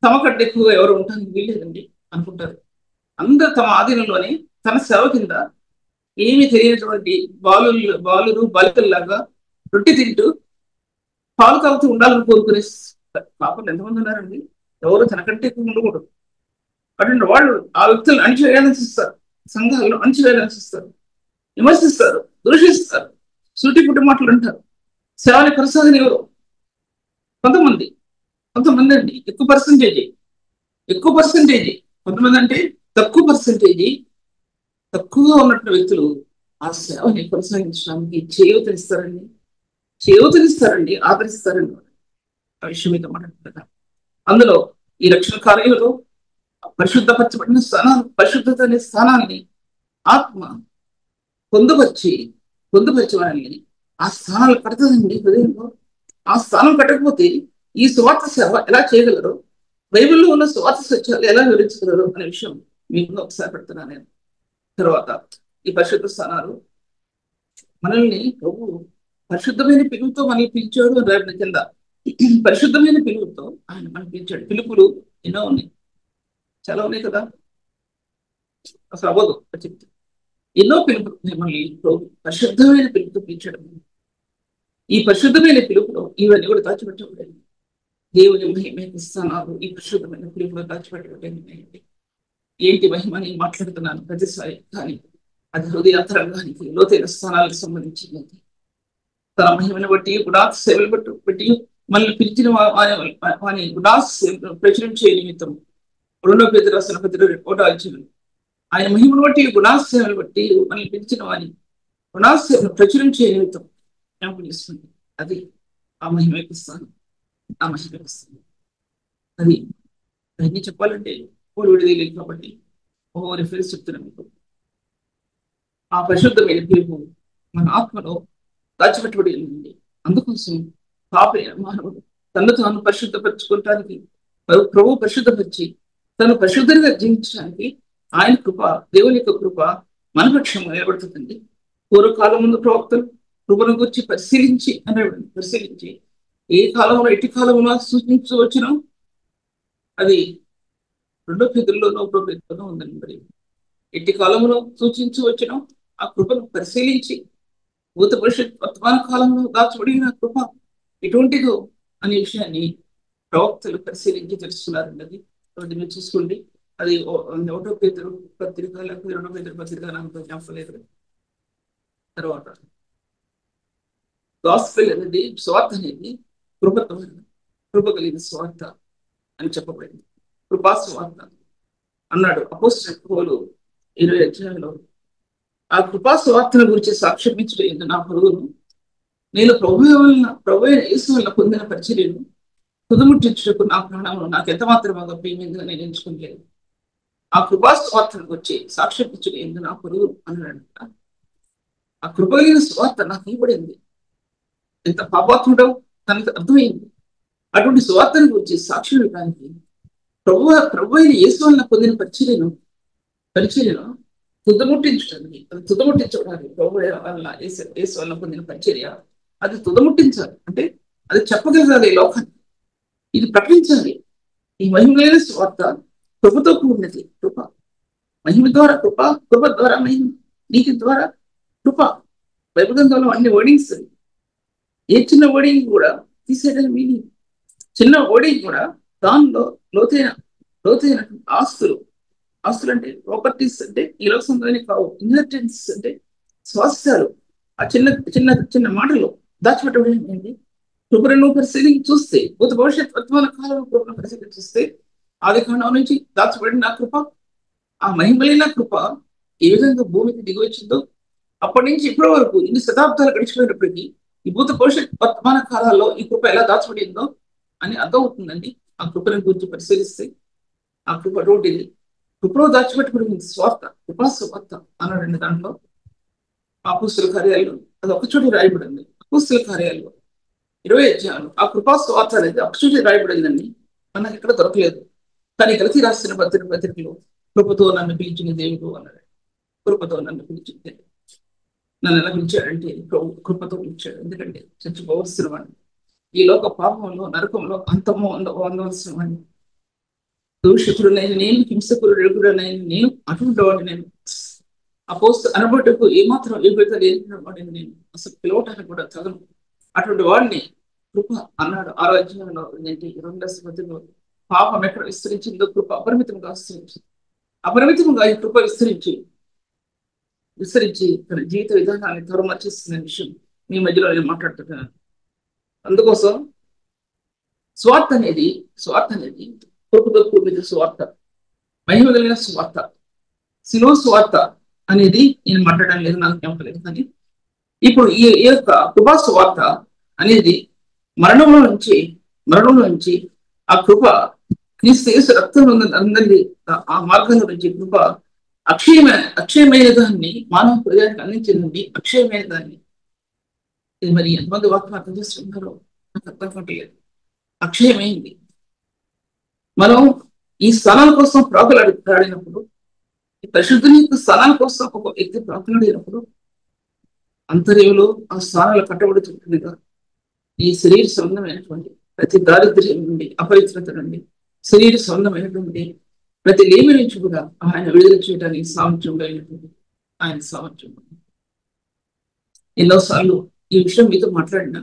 [SPEAKER 1] తమ కంటే ఎక్కువగా ఎవరు ఉండడానికి వీల్లేదండి అనుకుంటారు. అందరూ తమ ఆధీనంలోనే తన సేవ కింద ఏమీ తెలియనటువంటి బాలికల్లాగా రొట్టి తింటూ పాలు తాగుతూ ఉండాలని కోరుకునే పాపలు ఎంతమంది ఉన్నారండి? ఎవరు తనకంటే ఎక్కువ ఉండకూడదు. అటువంటి వాళ్ళు ఆ వ్యక్తులను అణిచివేయాలని చూస్తారు. సంఘాలను అణిచివేయాలని చూస్తారు, విమర్శిస్తారు, దూషిస్తారు, సూటిపుట్టి మాటలు అంటారు. సేవని కొనసాగని ఎవరు? కొంతమంది అండి ఎక్కువ పర్సంటేజ్. కొంతమంది అంటే తక్కువ పర్సంటేజ్. తక్కువగా ఉన్నటువంటి వ్యక్తులు ఆ సేవని కొనసాగించడానికి చేయూతనిస్తారండి. చేయూతనిస్తారండి, ఆదరిస్తారండి. ఆ విషయం మీద మాట్లాడుతున్నా. అందులో ఈ రక్షణ కార్యంలో పరిశుద్ధపరచబడిన స్థానాలు, పరిశుద్ధత అనే స్థానాన్ని ఆత్మ పొందుపరిచి పొందుపరిచి వాళ్ళని ఆ స్థానాలు కడుతుందండి హృదయంలో. ఆ స్థానం కట్టకపోతే ఈ సువార్త సేవ ఎలా చేయగలరు, బైబిల్లో ఉన్న సువార్త సత్యాలు ఎలా వివరించగలరు అనే విషయం మీకు ఒకసారి పెడుతున్నాను నేను. తర్వాత ఈ పరిశుద్ధ స్థానాలు మనల్ని ప్రభు పరిశుద్ధమైన పిలుపుతో మనల్ని పిలిచాడు అని రాబడిన కింద. పరిశుద్ధమైన పిలుపుతో ఆయన మనల్ని పిలిచాడు. పిలుపులు ఎన్నో ఉన్నాయి, చాలా ఉన్నాయి కదా, అసలు అవ్వదు చెప్తే. ఎన్నో పిలుపులు మిమ్మల్ని ప్రభు పరిశుద్ధమైన పిలుపుతో పిలిచాడు. ఈ పరిశుద్ధమైన పిలుపులో ఇవన్నీ కూడా దాచిపెట్టబడింది. దేవుని మహిమ స్థానాలు ఈ పరిశుద్ధమైన పిలుపులో దాచిపెట్టబడింది. ఏంటి మహిమ అని మాట్లాడుతున్నాను ప్రతిసారి, కానీ అది హృదయాంతరంగానికి లోతైన స్థానాలకు సంబంధించింది. తన మహిమను బట్టి గుడాస్ సేవలు బట్టి మనల్ని పిలిచిన వాని గుడాస్ ప్రచురించే నిమిత్తం 2 పేతురు రాసిన పత్రిక 1వ అధ్యాయం ఆయన మహిమను బట్టి గుడాస్ సేవలు బట్టి మనల్ని పిలిచిన వాని గుడాస్ సేవలు ప్రచురించే నిమిత్తం జ్ఞాపకం. అది ఆ మహిమ స్థానం, ఆ మహిమ స్థానం. అది అన్ని చెప్పాలంటే ఓడి విడిది కాబట్టి రిఫరెన్స్ చెప్తున్నాను మీకు. ఆ పరిశుద్ధమైన పిలుపు మన ఆత్మలో దాచిపెట్టబడి ఉంది. అందుకోసం పాపైన మానవుడు తను తాను పరిశుద్ధపరచుకోవటానికి, ప్రభు పరిశుద్ధపరిచి తను పరిశుద్ధంగా జీవించడానికి ఆయన కృప, దేవుని యొక్క కృప మన పక్షంగా నిలబడుతుందండి. పూర్వకాలం ముందు ప్రవక్తలు కృపను గురించి పరిశీలించి ఏ కాలంలో ఎట్టి కాలంలో సూచించవచ్చునో అది 2 పేతురులోనో 1వ పేతురులోనో ఉందండి. మరి ఎట్టి కాలంలో సూచించవచ్చునో ఆ కృపను పరిశీలించి భూత భవిష్యత్ వర్తమాన కాలంలో దాచబడిన కృప ఎటువంటిదో అనే విషయాన్ని ప్రవక్తలు పరిశీలించి తెలుసుకున్నారండి. అది మీరు చూసుకోండి. అది 1వ పేతురు పత్రిక, లేకపోతే 2వ పేతురు పత్రిక, నాకు జ్ఞాపకలేదు. తర్వాత గాస్పెల్ అనేది, స్వార్థ అనేది కృప కలిగిన స్వార్థ అని చెప్పబడింది. కృపా స్వార్థ అన్నాడు అపోస్తలుడైన పౌలు 20వ అధ్యాయంలో. ఆ కృపా స్వార్థను గురించి సాక్ష్యం ఇచ్చుట నా పొరుగును నేను ప్రభు యేసు వలన పొందిన పరిచర్యను తుదముట్టించుటకు నా ప్రాణమును నాకు ఎంత మాత్రమే ప్రియమైందిగా నేను ఎంచుకోలేదు. ఆ కృపా స్వార్థను గురించి సాక్ష్యం ఇచ్చుట నా పొరుగు అన్నాడు. ఆ కృప కలిగిన స్వార్థ నాకు ఇవ్వబడింది. ఎంత పాపాత్ముడో తనకు అర్థమైంది. అటువంటి స్వార్థను గురించి సాక్ష్యం ఇవ్వడానికి ప్రభు అయిన యేసు వలన పొందిన పరిచర్యను తుదముట్టించడానికి, అది తుదముట్టించడానికి ప్రభు వలన యేసు వలన పొందిన పరిచర్య అది తుదముట్టించాలి. అంటే అది చెప్పగలగాలి లోకాన్ని, ఇది ప్రకటించాలి. ఈ మహిమలైన స్వార్థ కృపతో కూడినది. కృప మహిమ ద్వారా కృప, కృప ద్వారా మహిమ, నీతి ద్వారా కృప. బైబిల్ గ్రంథంలో అన్ని వర్డింగ్స్, ఏ చిన్న వర్డింగ్ కూడా తీసేయడం మీనింగ్. చిన్న వర్డింగ్ కూడా దానిలో లోతైన ఆస్తులు అంటే ప్రాపర్టీస్, అంటే ఈ లోక సంబంధమైన కావు. ఇన్హెరిటెన్స్ అంటే స్వాస్థ్యాలు. ఆ చిన్న చిన్న చిన్న మాటలు దాచిపెట్టబడి ఏంటి? కృపను పరిశీలించి చూస్తే, భూత భవిష్యత్ వర్తమాన కాలంలో కృపను పరిశీలించి చూస్తే, ఆది కాండం నుంచి దాచబడిన కృప, ఆ మహిమలైన కృప ఏ విధంగా భూమికి దిగి వచ్చిందో, అప్పటి నుంచి ఇప్పటి వరకు ఇన్ని శతాబ్దాలు గడిచిపోయినప్పటికీ ఈ భూత భవిష్యత్ వర్తమాన కాలాల్లో ఈ కృప ఎలా దాచబడిందో అని అర్థం అవుతుందండి. ఆ కృపను గురించి పరిశీలిస్తే ఆ కృప రోడ్డిది, కృపలో దాచిపెట్టుకుని స్వార్థ, కృపా స్వార్థ అన్నాడండి. దాంట్లో అపోస్తలుల కార్యాలు అది ఒక చోట రాయబడింది. అపోస్తలుల కార్యాలు 20వ అధ్యాయం ఆ కృపా స్వార్థ అనేది ఒక చోట రాయబడిందండి. మనకి ఇక్కడ దొరకలేదు. కానీ గలతీ రాసిన పత్రికలో కృపతో నన్ను పిలిచిన దేవుడు అన్నాడు. కృపతో నన్ను పిలిచిన దేవుడు నన్ను ఎలా పిలిచాడంటే కృపతో పిలిచాడు. ఎందుకంటే చచ్చిపోవలసిన వాడిని, ఈ లోక పాపంలో నరకంలో అంతమో అందవలసిన వాడిని, దూషకుడునైన నేను, హింసకుడునైన నేను, అటువంటి వాడిని నేను. అనబట్టుకు ఏమాత్రం యోగ్యత లేని వాడిని నేను, అసలు పిలవటానికి కూడా తగను. అటువంటి వాడిని కృప అన్నాడు. 6వ అధ్యాయంలో 2 పాపం ఎక్కడ విస్తరించిందో కృప అపరిమితంగా విస్తరించింది. అపరిమితంగా ఈ కృప విస్తరించి తన జీవిత విధానాన్ని త్వరమర్చిస్తున్న విషయం మీ మధ్యలో నేను మాట్లాడుతున్నాను. అందుకోసం స్వార్థ అనేది కృపతో కూడిన స్వార్థ, మహిమ కలిగిన స్వార్థ, శిలువ స్వార్థ అనేది నేను మాట్లాడడం లేదు, నాకు జ్ఞాపకం లేదు. కానీ ఇప్పుడు ఈ యొక్క కృపా స్వార్థ అనేది మరణంలో నుంచి ఆ కృప క్రీస్తు యేసు రక్తం అందరి ఆ మార్గంలో నుంచి కృప అక్షయమైన దాన్ని మానవ హృదయానికి అందించిందండి. అక్షయమైన దాన్ని. ఇది మరి ఎంతమంది వాక్యం అర్థం చేస్తున్నారో నాకు అర్థం కావట్లేదు. అక్షయమైంది. మనం ఈ స్థానాల కోసం ప్రాకులాడినప్పుడు, ఈ పరిశుద్ధుని యొక్క స్థానాల కోసం ఒక వ్యక్తి ప్రాకులాడినప్పుడు అంతర్యంలో ఆ స్థానాలు కట్టబడుతుంటుందిగా ఈ శరీర సంబంధమైనటువంటి ప్రతి దారిద్ర్యం నుండి, అపవిత్రత నుండి, శరీర సంబంధమైనటువంటి ప్రతి లేమి నుంచి కూడా ఆయన విడుదల చేయడానికి సామర్థ్యం కలిగినటువంటి ఆయన సామర్థ్యం. ఎన్నోసార్లు ఈ విషయం మీతో మాట్లాడినా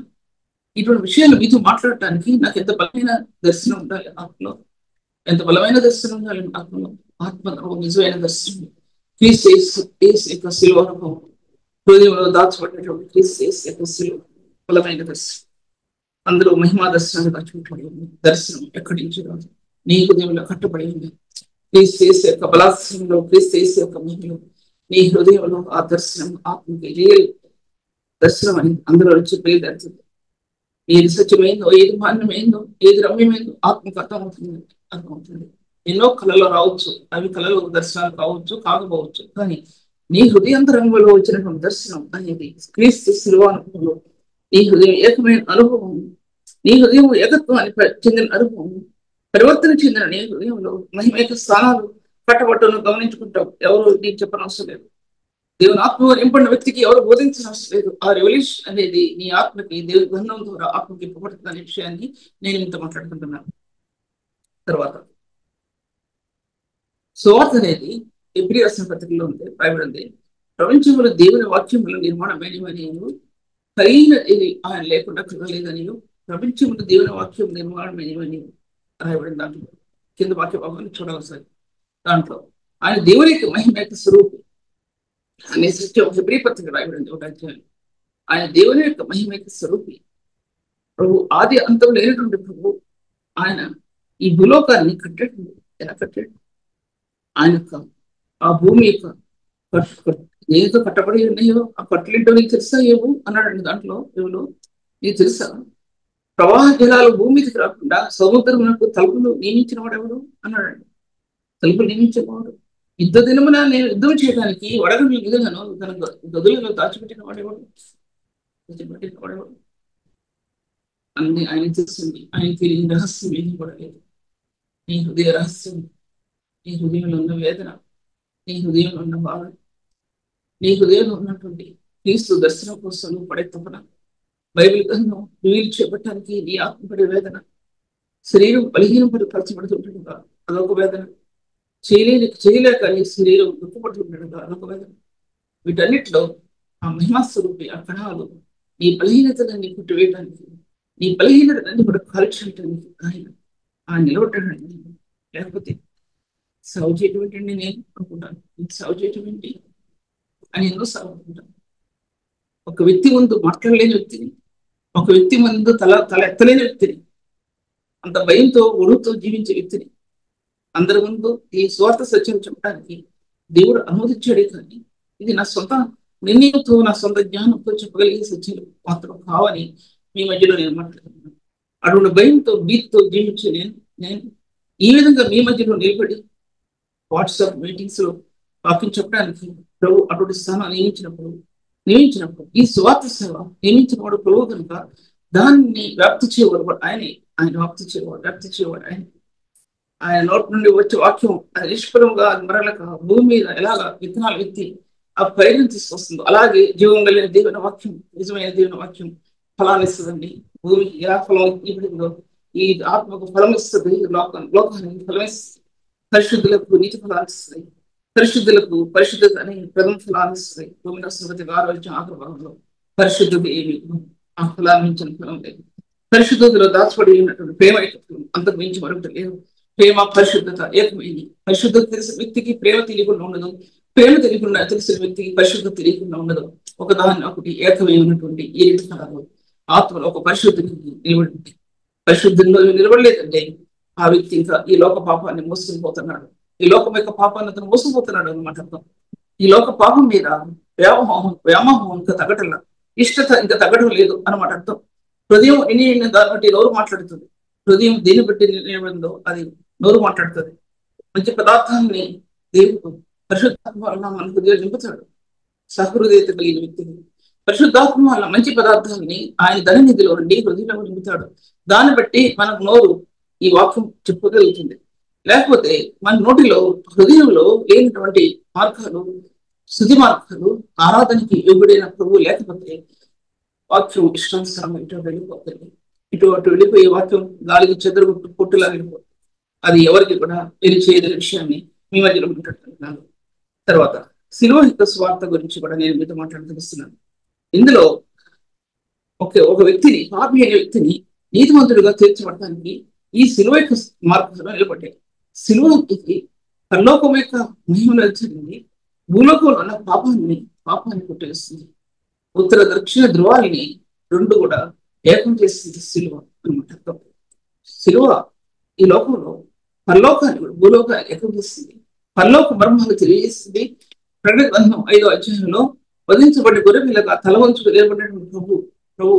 [SPEAKER 1] ఇటువంటి విషయాలు మీతో మాట్లాడటానికి నాకు ఎంత బలమైన దర్శనం ఉండాలి ఆత్మలో, ఎంత బలమైన దర్శనం ఉండాలి ఆత్మలో. ఆత్మ నిజమైన దర్శనం క్రీస్తు యొక్క శిలువ అనుభవం, హృదయంలో దాచిపడినటువంటి క్రీస్తు యొక్క శిలువ బలమైన దర్శనం. అందులో మహిమా దర్శనాలు దాచిపెట్టబడి ఉంది. దర్శనం ఎక్కడి నుంచి రాదు, నీ హృదయంలో కట్టబడి ఉంది. క్రీస్తు యొక్క బలాత్సంలో, క్రీస్తు యొక్క మహిమలో నీ హృదయంలో ఆ దర్శనం ఆత్మకి రియల్ దర్శనం అని అందులో నుంచి బయలుదేరుతుంది. ఏది సత్యమైందో, ఏది మాన్యమైందో, ఏది రమ్యమైందో ఆత్మకు అర్థమవుతుంది. ఎన్నో కళలు రావచ్చు, అవి కళలు దర్శనాలు కావచ్చు, కాకపోవచ్చు. కానీ నీ హృదయాంతరంగంలో వచ్చినటువంటి దర్శనం అనేది క్రీస్తు శిలువ అనుభవంలో నీ హృదయం ఏకమైన అనుభవం, నీ హృదయం ఏకత్వాన్ని చెందిన అనుభవం, పరివర్తన చెందిన నీ హృదయంలో మహిమేక స్థానాలు కట్టబట్టను గమనించుకుంటావు. ఎవరు నీకు చెప్పనవసరం లేదు. దేవుని ఆత్మ నింపడిన వ్యక్తికి ఎవరు బోధించిన అవసరం లేదు. ఆ రెవల్యూషన్ అనేది నీ ఆత్మకి దేవుని గంధం ద్వారా ఆత్మకి ఇవ్వబడుతుంది అనే విషయాన్ని నేను ఇంత మాట్లాడుకుంటున్నాను. తర్వాత సువార్త అనేది ఎబ్రీ రాసిన పత్రికలో ఉంది, రాయబడింది. ప్రపంచంలో దేవుని వాక్యముల నిర్మాణమైనవని కలిగిన ఇది ఆయన లేకుండా కలగలేదని, ప్రపంచంలో దేవుని వాక్యం నిర్మాణమైనవని రాయబడిన దాంట్లో కింద వాక్య భాగాన్ని చూడవలసింది. దాంట్లో ఆయన దేవుని యొక్క మహిమ యొక్క స్వరూపం అనే సృష్టి హెబ్రీ పత్రిక రాయబడింది ఒక అధ్యాయం. ఆయన దేవుని యొక్క మహిమ యొక్క స్వరూపి, ప్రభు ఆది అంతం లేనటువంటి ప్రభు. ఆయన ఈ భూలోకాన్ని కట్టాడు. ఎలా కట్టాడు? ఆయన యొక్క ఆ భూమి యొక్క ఏదో కట్టబడి ఉన్నాయో ఆ కట్టలేంటో నీకు తెలుసా ఏవు అన్నాడండి. దాంట్లో ఏవులో నీకు తెలుసా? ప్రవాహ జలాలు భూమి మీదకి రాకుండా సముద్రమునకు తలుపులు నియమించిన వాడు ఎవడు అన్నాడండి. తలుపులు నియమించేవాడు. యుద్ధ దినమున నేను యుద్ధం చేయడానికి వడగండ్ల విధంగాను తన గదులలో దాచిపెట్టిన వాడేవాడు. అన్ని ఆయన తెలుస్తుంది. ఆయన తెలియని రహస్యం ఏది కూడా లేదు. నీ హృదయ రహస్యం, నీ హృదయంలో ఉన్న వేదన, నీ హృదయంలో ఉన్న బాధ, నీ హృదయంలో ఉన్నటువంటి క్రీస్తు దర్శనం కోసం నువ్వు పడే తపన, బైబిల్ గ్రంథం రివీల్ చేపట్టడానికి నీ ఆత్మపడే వేదన, శరీరం బలహీనపరచబడుతుండగా అదొక వేదన, చేయలేక నీ శరీరం దుఃఖపడుతుండగా అదొక వేదన. వీటన్నిటిలో ఆ మహిమాస్వరూపి ఆ కణాలు నీ బలహీనతలన్నీ పుట్టివేయడానికి, నీ బలహీనతలన్నీ కూడా కాల్చడానికి ఆయన నిలబడ్డాడండి. లేకపోతే సాగు చేయటం ఏంటండి నేను అనుకుంటాను. సాగు చేయటం ఏంటి అని ఎన్నో సాగు అనుకుంటాను. ఒక వ్యక్తి ముందు మాట్లాడలేని వ్యక్తిని, ఒక వ్యక్తి ముందు తల ఎత్తలేని వ్యక్తిని, అంత భయంతో ఒడుతో జీవించే వ్యక్తిని అందరి ముందు ఈ స్వార్థ సత్యం చెప్పడానికి దేవుడు అనుమతించాడే. కానీ ఇది నా సొంత నిర్ణయంతో, నా సొంత జ్ఞానంతో చెప్పగలిగే సత్యాలు మాత్రం కావని మీ మధ్యలో నేను మాట్లాడుతున్నాను. అటువంటి భయంతో భీతితో జీవించే నేను ఈ విధంగా మీ మధ్యలో నిలబడి వాట్సాప్ మీటింగ్స్ లో వాక్యం చెప్పడానికి ప్రభు అటువంటి స్థానాన్ని నియమించినప్పుడు ఈ స్వార్థ సేవ నియమించిన వాడు ప్రభు కనుక దాన్ని వ్యాప్తి చేయవాడు ఆయన వ్యాప్తి చేయవాడు ఆయన నోటి నుండి వచ్చే వాక్యం అది నిష్ఫలంగా మరలక భూమి మీద ఎలాగా విత్తనాలు ఎత్తి ఆ పైరుని తీసుకొస్తుందో అలాగే జీవం కలిగిన దేవుని వాక్యం, నిజమైన దేవుని వాక్యం ఫలాన్ని ఇస్తుందండి. భూమికి ఎలా ఫలం ఇవ్వడిందో ఈ ఆత్మకు ఫలం ఇస్తుంది. లోకానికి ఫలం ఇస్తుంది. పరిశుద్ధులకు నీతి ఫలాన్ని ఇస్తుంది. పరిశుద్ధులకు పరిశుద్ధత అని ప్రథమ ఫలాన్ని ఇస్తుంది. భూమి రాష్ట్రపతి 6వ భాగంలో పరిశుద్ధత ఏమి ఆ ఫలాన్ని మించిన ఫలం లేదు. పరిశుద్ధతలో దాచిపడి ఉన్నటువంటి ప్రేమ అంతకు మించి మరొకటి లేదు. ప్రేమ పరిశుద్ధత ఏకమైంది. పరిశుద్ధత తెలిసిన వ్యక్తికి ప్రేమ తెలియకుండా ఉండదు. ప్రేమ తెలియకుండా తెలిసిన వ్యక్తికి పరిశుద్ధత తెలియకుండా ఉండదు. ఒకటి ఏకమై ఉన్నటువంటి ఈ రెండు ఫలాలు ఆత్మలో ఒక పరిశుద్ధిని నిలబడింది. పరిశుద్ధంలో నిలబడలేదంటే ఆ వ్యక్తి ఇంకా ఈ లోక పాపాన్ని మోసుకుపోతున్నాడు. ఈ లోకం యొక్క పాపాన్ని అతను మోసుకుపోతున్నాడు అనమాట అర్థం. ఈ లోక పాపం మీద వ్యామోహం ఇంకా తగ్గటంలా, ఇష్టత ఇంకా తగ్గడం లేదు అనమాట అర్థం. హృదయం ఎన్ని దాన్ని బట్టి నోరు మాట్లాడుతుంది. హృదయం దేని బట్టి నిర్ణయిందో అది నోరు మాట్లాడుతుంది. మంచి పదార్థాన్ని దేవుడు పరిశుద్ధాత్మ వలన మన హృదయం నింపుతాడు. సహృదయత కలిగిన వ్యక్తిని పరిశుద్ధాత్మ వల్ల మంచి పదార్థాన్ని ఆయన ధననిధిలో నుండి హృదయంలో నింపుతాడు. దాన్ని బట్టి మనకు నోరు ఈ వాక్యం చెప్పగలుగుతుంది. లేకపోతే మన నోటిలో హృదయంలో లేనటువంటి మార్గాలు, శుద్ధి మార్గాలు, ఆరాధనకి యోగుడైన ప్రభువు లేకపోతే వాక్యం ఇష్టానుసారం ఇటు వెళ్ళిపోతుంది. ఇటు అటు వెళ్ళిపోయే వాక్యం గాలికి చెదరు పొట్టులా వెళ్ళిపోతుంది. అది ఎవరికి కూడా తెలియచేయని విషయాన్ని మీ మధ్యలో మాట్లాడుతున్నాను. తర్వాత శిలువ యొక్క స్వార్థ గురించి కూడా నేను మీతో మాట్లాడుతున్నాను. ఇందులో ఒక వ్యక్తిని, పాపి అనే వ్యక్తిని నీతిమంతుడిగా తీర్చబడటానికి ఈ శిలువ యొక్క మార్గంలో నిలబడ్డాయి. శిలువకి పరలోకం యొక్క మహిమను జరిగింది, భూలోకంలో ఉన్న పాపాన్ని కొట్టేస్తుంది. ఉత్తర దక్షిణ ధ్రువాలని రెండు కూడా ఏకం చేస్తుంది శిలువ అనమాట. శిలువ ఈ లోకంలో పరలోకాన్ని కూడా భూలోకాన్ని ఏకం చేస్తుంది. పరలోక మర్మాలు తెలియజేస్తుంది. ప్రకటన గ్రంథం 5వ అధ్యాయంలో వధించబడి గొర్రెపిల్లగా తల వంచుకు నిలబడ్డాడు ప్రభు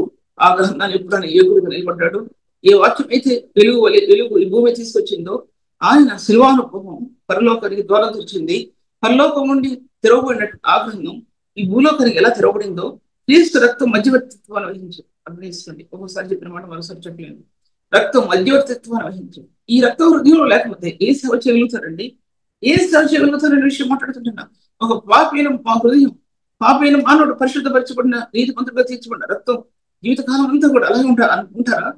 [SPEAKER 1] ఆ గ్రంథాన్ని ఎప్పుడైనా ఏగుడుగా నిలబడ్డాడు. ఏ వాక్యం అయితే వెలుగు ఈ భూమి తీసుకొచ్చిందో ఆయన శిల్వానుభవం పరలోకానికి ద్వారం తెరిచింది. పరలోకం నుండి తెరవబడినట్టు ఆ గ్రంథం ఈ భూలోకానికి ఎలా తెరవబడిందో క్రీస్తు రక్తం మధ్యవర్తిత్వాన్ని వహించి అభినయిస్తుంది. ఒక్కోసారి చెప్పిన మాట మరోసారి చెప్పలేను. రక్తం మధ్యవర్తిత్వాన్ని వహించు. ఈ రక్తం హృదయంలో లేకపోతే ఏ సేవ చేయగలుగుతారండి? ఏ సేవ చేయగలుగుతారనే విషయం మాట్లాడుతుంటున్నా. ఒక పాపైన మా హృదయం, పాపైన మానవుడు పరిశుద్ధపరచబడిన నీతిమంతుడిగా తీర్చబడిన రక్తం జీవితకాలం అంతా కూడా అలాగే ఉంటారా?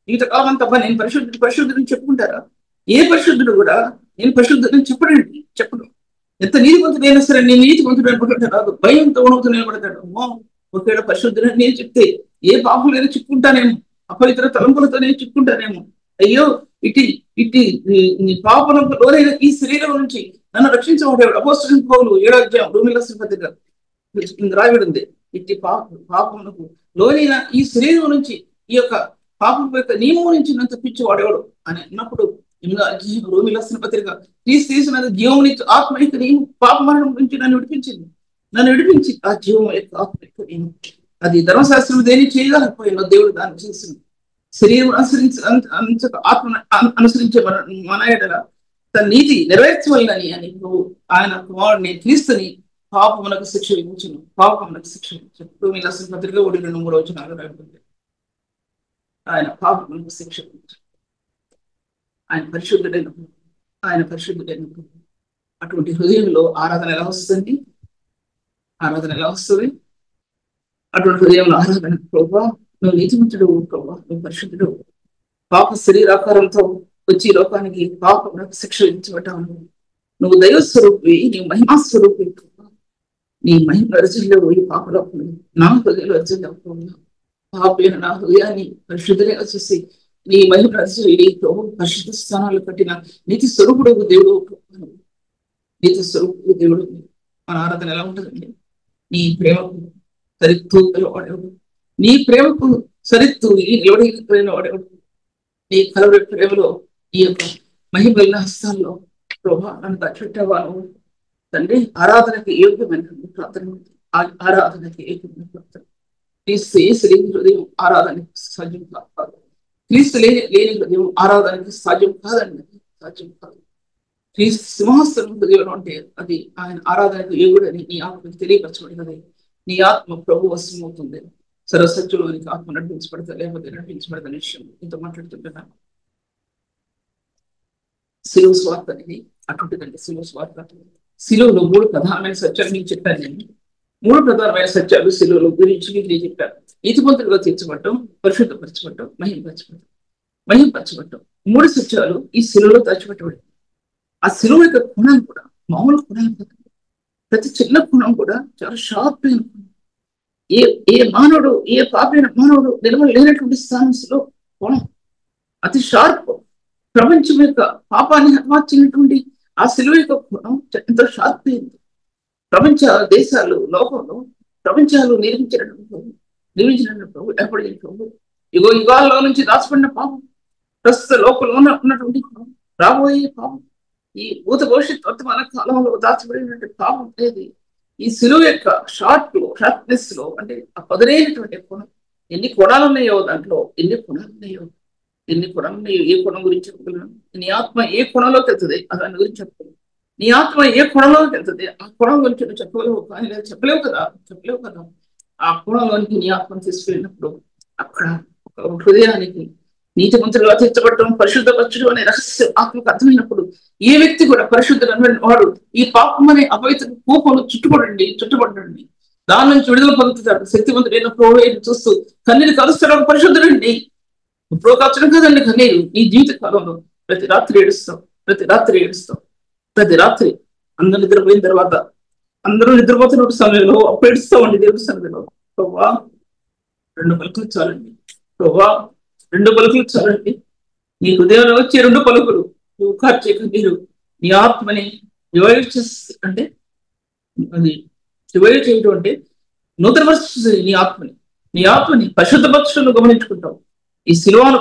[SPEAKER 1] జీవితకాలం అంతా నేను పరిశుద్ధుడిని చెప్పుకుంటారా? ఏ పరిశుద్ధుడు కూడా నేను పరిశుద్ధుడిని చెప్పడు. ఎంత నీతిమంతుడైనా సరే నేను నీతిమంతుడు అనుకుంటాడు, భయంతో వణుకుతూ నిలబడతాడు. ఒకవేళ పరిశుద్ధుడని నేను చెప్తే ఏ పాపం చెప్పుకుంటానేమో, అపవిత్ర తలంపులతో నేను చెప్పుకుంటానేమో. అయ్యో ఇట్టి పాపనకు లోనైన ఈ శరీరం నుంచి నన్ను రక్షించబడ్డాడు. అపోస్తలుడైన పౌలు 7వ అధ్యాయం రోమీయుల రాసిన పత్రిక రాయబడి ఉంది. ఇట్టి పాపమునకు లోనైన ఈ శరీరం నుంచి, ఈ యొక్క పాపం యొక్క నియమం నుంచి నన్ను తప్పించేవాడేవాడు అని అన్నప్పుడు రోమీయుల రాసిన పత్రిక తీసినది జీవం నుంచి ఆత్మ యొక్క నియమం పాప మరణం నుంచి నన్ను విడిపించి ఆ జీవం యొక్క ఆత్మ యొక్క నియమం. అది ధర్మశాస్త్రం దేని చేయగలకపోయినా దేవుడు దాన్ని చేసింది. శరీరం ఆత్మ అనుసరించే మన ఎడల తన నీతి నెరవేర్చవలనని అని ఆయన కుమారుడిని క్రీస్తుని పాపమునకు శిక్ష విధించను. రోమీయుల రాసిన పత్రిక 1:2 రాయబడింది. ఆయన పాపమునకు శిక్ష విధించను. ఆయన పరిశుద్ధుడైన అటువంటి హృదయంలో ఆరాధన ఎలా వస్తుంది? అటువంటి హృదయంలో ఆరాధన, ప్రభా నువ్వు నీతిమంతుడు, ప్రభా నువ్వు పరిశుద్ధుడు, పాప శరీరాకారంతో వచ్చి లోకానికి పాపమునకు శిక్ష విధించబడ్డావు. నువ్వు దైవస్వరూపి, నీ మహిమాస్వరూపి, నీ మహిమ రచనలో ఈ పాపలోపం నా హృదయంలో రచనలో పాపైన నా హృదయాన్ని పరిశుద్ధంగా చూసి నీ మహిమ రచన ప్రభు పరిశుద్ధ స్థానాలు కట్టిన నీతి స్వరూపుడు దేవుడు. మన ఆరాధన ఎలా ఉంటుందండి? నీ ప్రేమకు సరిత్తు వాడేవాడు, నీ ప్రేమకు సరిత్తు నిలబడిన వాడేవాడు. నీ కలవరి ప్రేమలో ఈ యొక్క మహిమల హస్తాల్లో ప్రభా నన్ను దక్షిట్టవాను తండ్రి. ఆరాధనకి యోగ్యమైన ప్రార్థన, ఆరాధనకి యోగ్యమైన ప్రార్థన. క్రీస్తు యేసు లేని హృదయం ఆరాధనకి సాధ్యం కాదు. క్రీస్తు లేని హృదయం ఆరాధనకి సాధ్యం కాదండి, సాధ్యం కాదు. క్రీస్తు సింహాసనం హృదయం అంటే అది ఆయన ఆరాధనకు యోగుడని నీ ఆత్మకి తెలియపరచబడినది. నీ ఆత్మ ప్రభు వశమవుతుంది. సర్వసత్యంలోనికి ఆత్మ నడిపించబడతా లేకపోతే నడిపించబడతాని విషయం ఇంత మాట్లాడుతుంటున్నాను. శిలువ స్వార్థ అనేది అటువంటిదండి. శిలువ స్వార్థ, శిలువలో 3 ప్రధానమైన సత్యాలు మీకు చెప్పాను. నేను 3 ప్రధానమైన సత్యాలు శిలువలో గురించి మీకు చెప్పాను. నీతిమంతులుగా తీర్చబడటం, పరిశుద్ధపరచబడటం, మహిమపరచబడటం 3 సత్యాలు ఈ శిలువలో దాచిపెట్టబడింది. ఆ శిలువ యొక్క గుణం కూడా మామూలు గుణాలు కాదు. ప్రతి చిన్న గుణం కూడా చాలా షార్ప్ అయిన గుణం. ఏ మానవుడు, ఏ పాపైన మానవుడు నిలవలేనటువంటి స్థానంలో గుణం అతి షార్ప్. ప్రపంచం యొక్క పాపాన్ని హతమార్చినటువంటి ఆ శిలువ యొక్క గుణం ఎంతో షార్ప్ అయింది. ప్రపంచ దేశాలు, లోకంలో ప్రపంచాలు నిర్మించినటువంటి ప్రభు, ఏర్పడిన ప్రభు, యుగాల్లో నుంచి దాచబడిన పాపం, ప్రస్తుత లోకంలో ఉన్నటువంటి పాపం, రాబోయే పాపం, ఈ భూత భవిష్యత్ వర్తమాన కాలంలో దాచబడినటువంటి పాపం అనేది ఈ శిలువ యొక్క షార్ప్నెస్ లో, అంటే ఆ పదునైనటువంటి గుణం, ఎన్ని కోణాలు ఉన్నాయో దాంట్లో, ఎన్ని కోణాలు ఉన్నాయో, ఎన్ని కోణాలు ఉన్నాయో. ఏ కోణం గురించి చెప్పగలను? నీ ఆత్మ ఏ కోణంలోకి వెళ్తుంది దాని గురించి చెప్పగలను. నీ ఆత్మ ఏ కోణంలోకి వెళ్తుంది ఆ కోణం గురించి నువ్వు చెప్పగలవు, కానీ చెప్పలేవు కదా, చెప్పలేవు కదా. ఆ కోణంలోనికి నీ ఆత్మను తీసుకెళ్ళినప్పుడు అక్కడ ఒక హృదయానికి నీతిమంతులుగా తీర్చబడటం, పరిశుద్ధపరచడం అనే రహస్యం ఆత్మకు అర్థమైనప్పుడు ఏ వ్యక్తి కూడా పరిశుద్ధుడు వాడు ఈ పాపం అనే అపవిత్ర కోపంలో చుట్టుపడండి దాని నుంచి విడుదల పొందుతాడు. శక్తివంతుడైన ప్రభువును చూస్తూ కన్నీరు కలుస్తాడు, పరిశుద్ధుడండి. ఇప్పుడు కాచడం కదండి కన్నీరు. నీ జీవిత కాలంలో ప్రతి రాత్రి ఏడుస్తావు, ప్రతి రాత్రి ఏడుస్తావు, ప్రతి రాత్రి అందరూ నిద్రపోయిన తర్వాత, అందరూ నిద్రపోతున్న సమయంలో అప్పుడు ఏడుస్తామండి దేవుడి సన్నిధిలో. ప్రభా 2 పలుకులు చాలండి, ప్రభా 2 పలుకులు చాలండి. నీ హృదయంలో వచ్చే 2 పలుకులు నువ్వు కార్చే కన్నీరు నీ ఆత్మని రివైవ్ చేస్తే, అంటే అది రివైవ్ చేయడం అంటే నూతన పరిస్థితి. నీ ఆత్మని పరిశుద్ధపరచడం గమనించుకుంటావు. ఈ శిలువను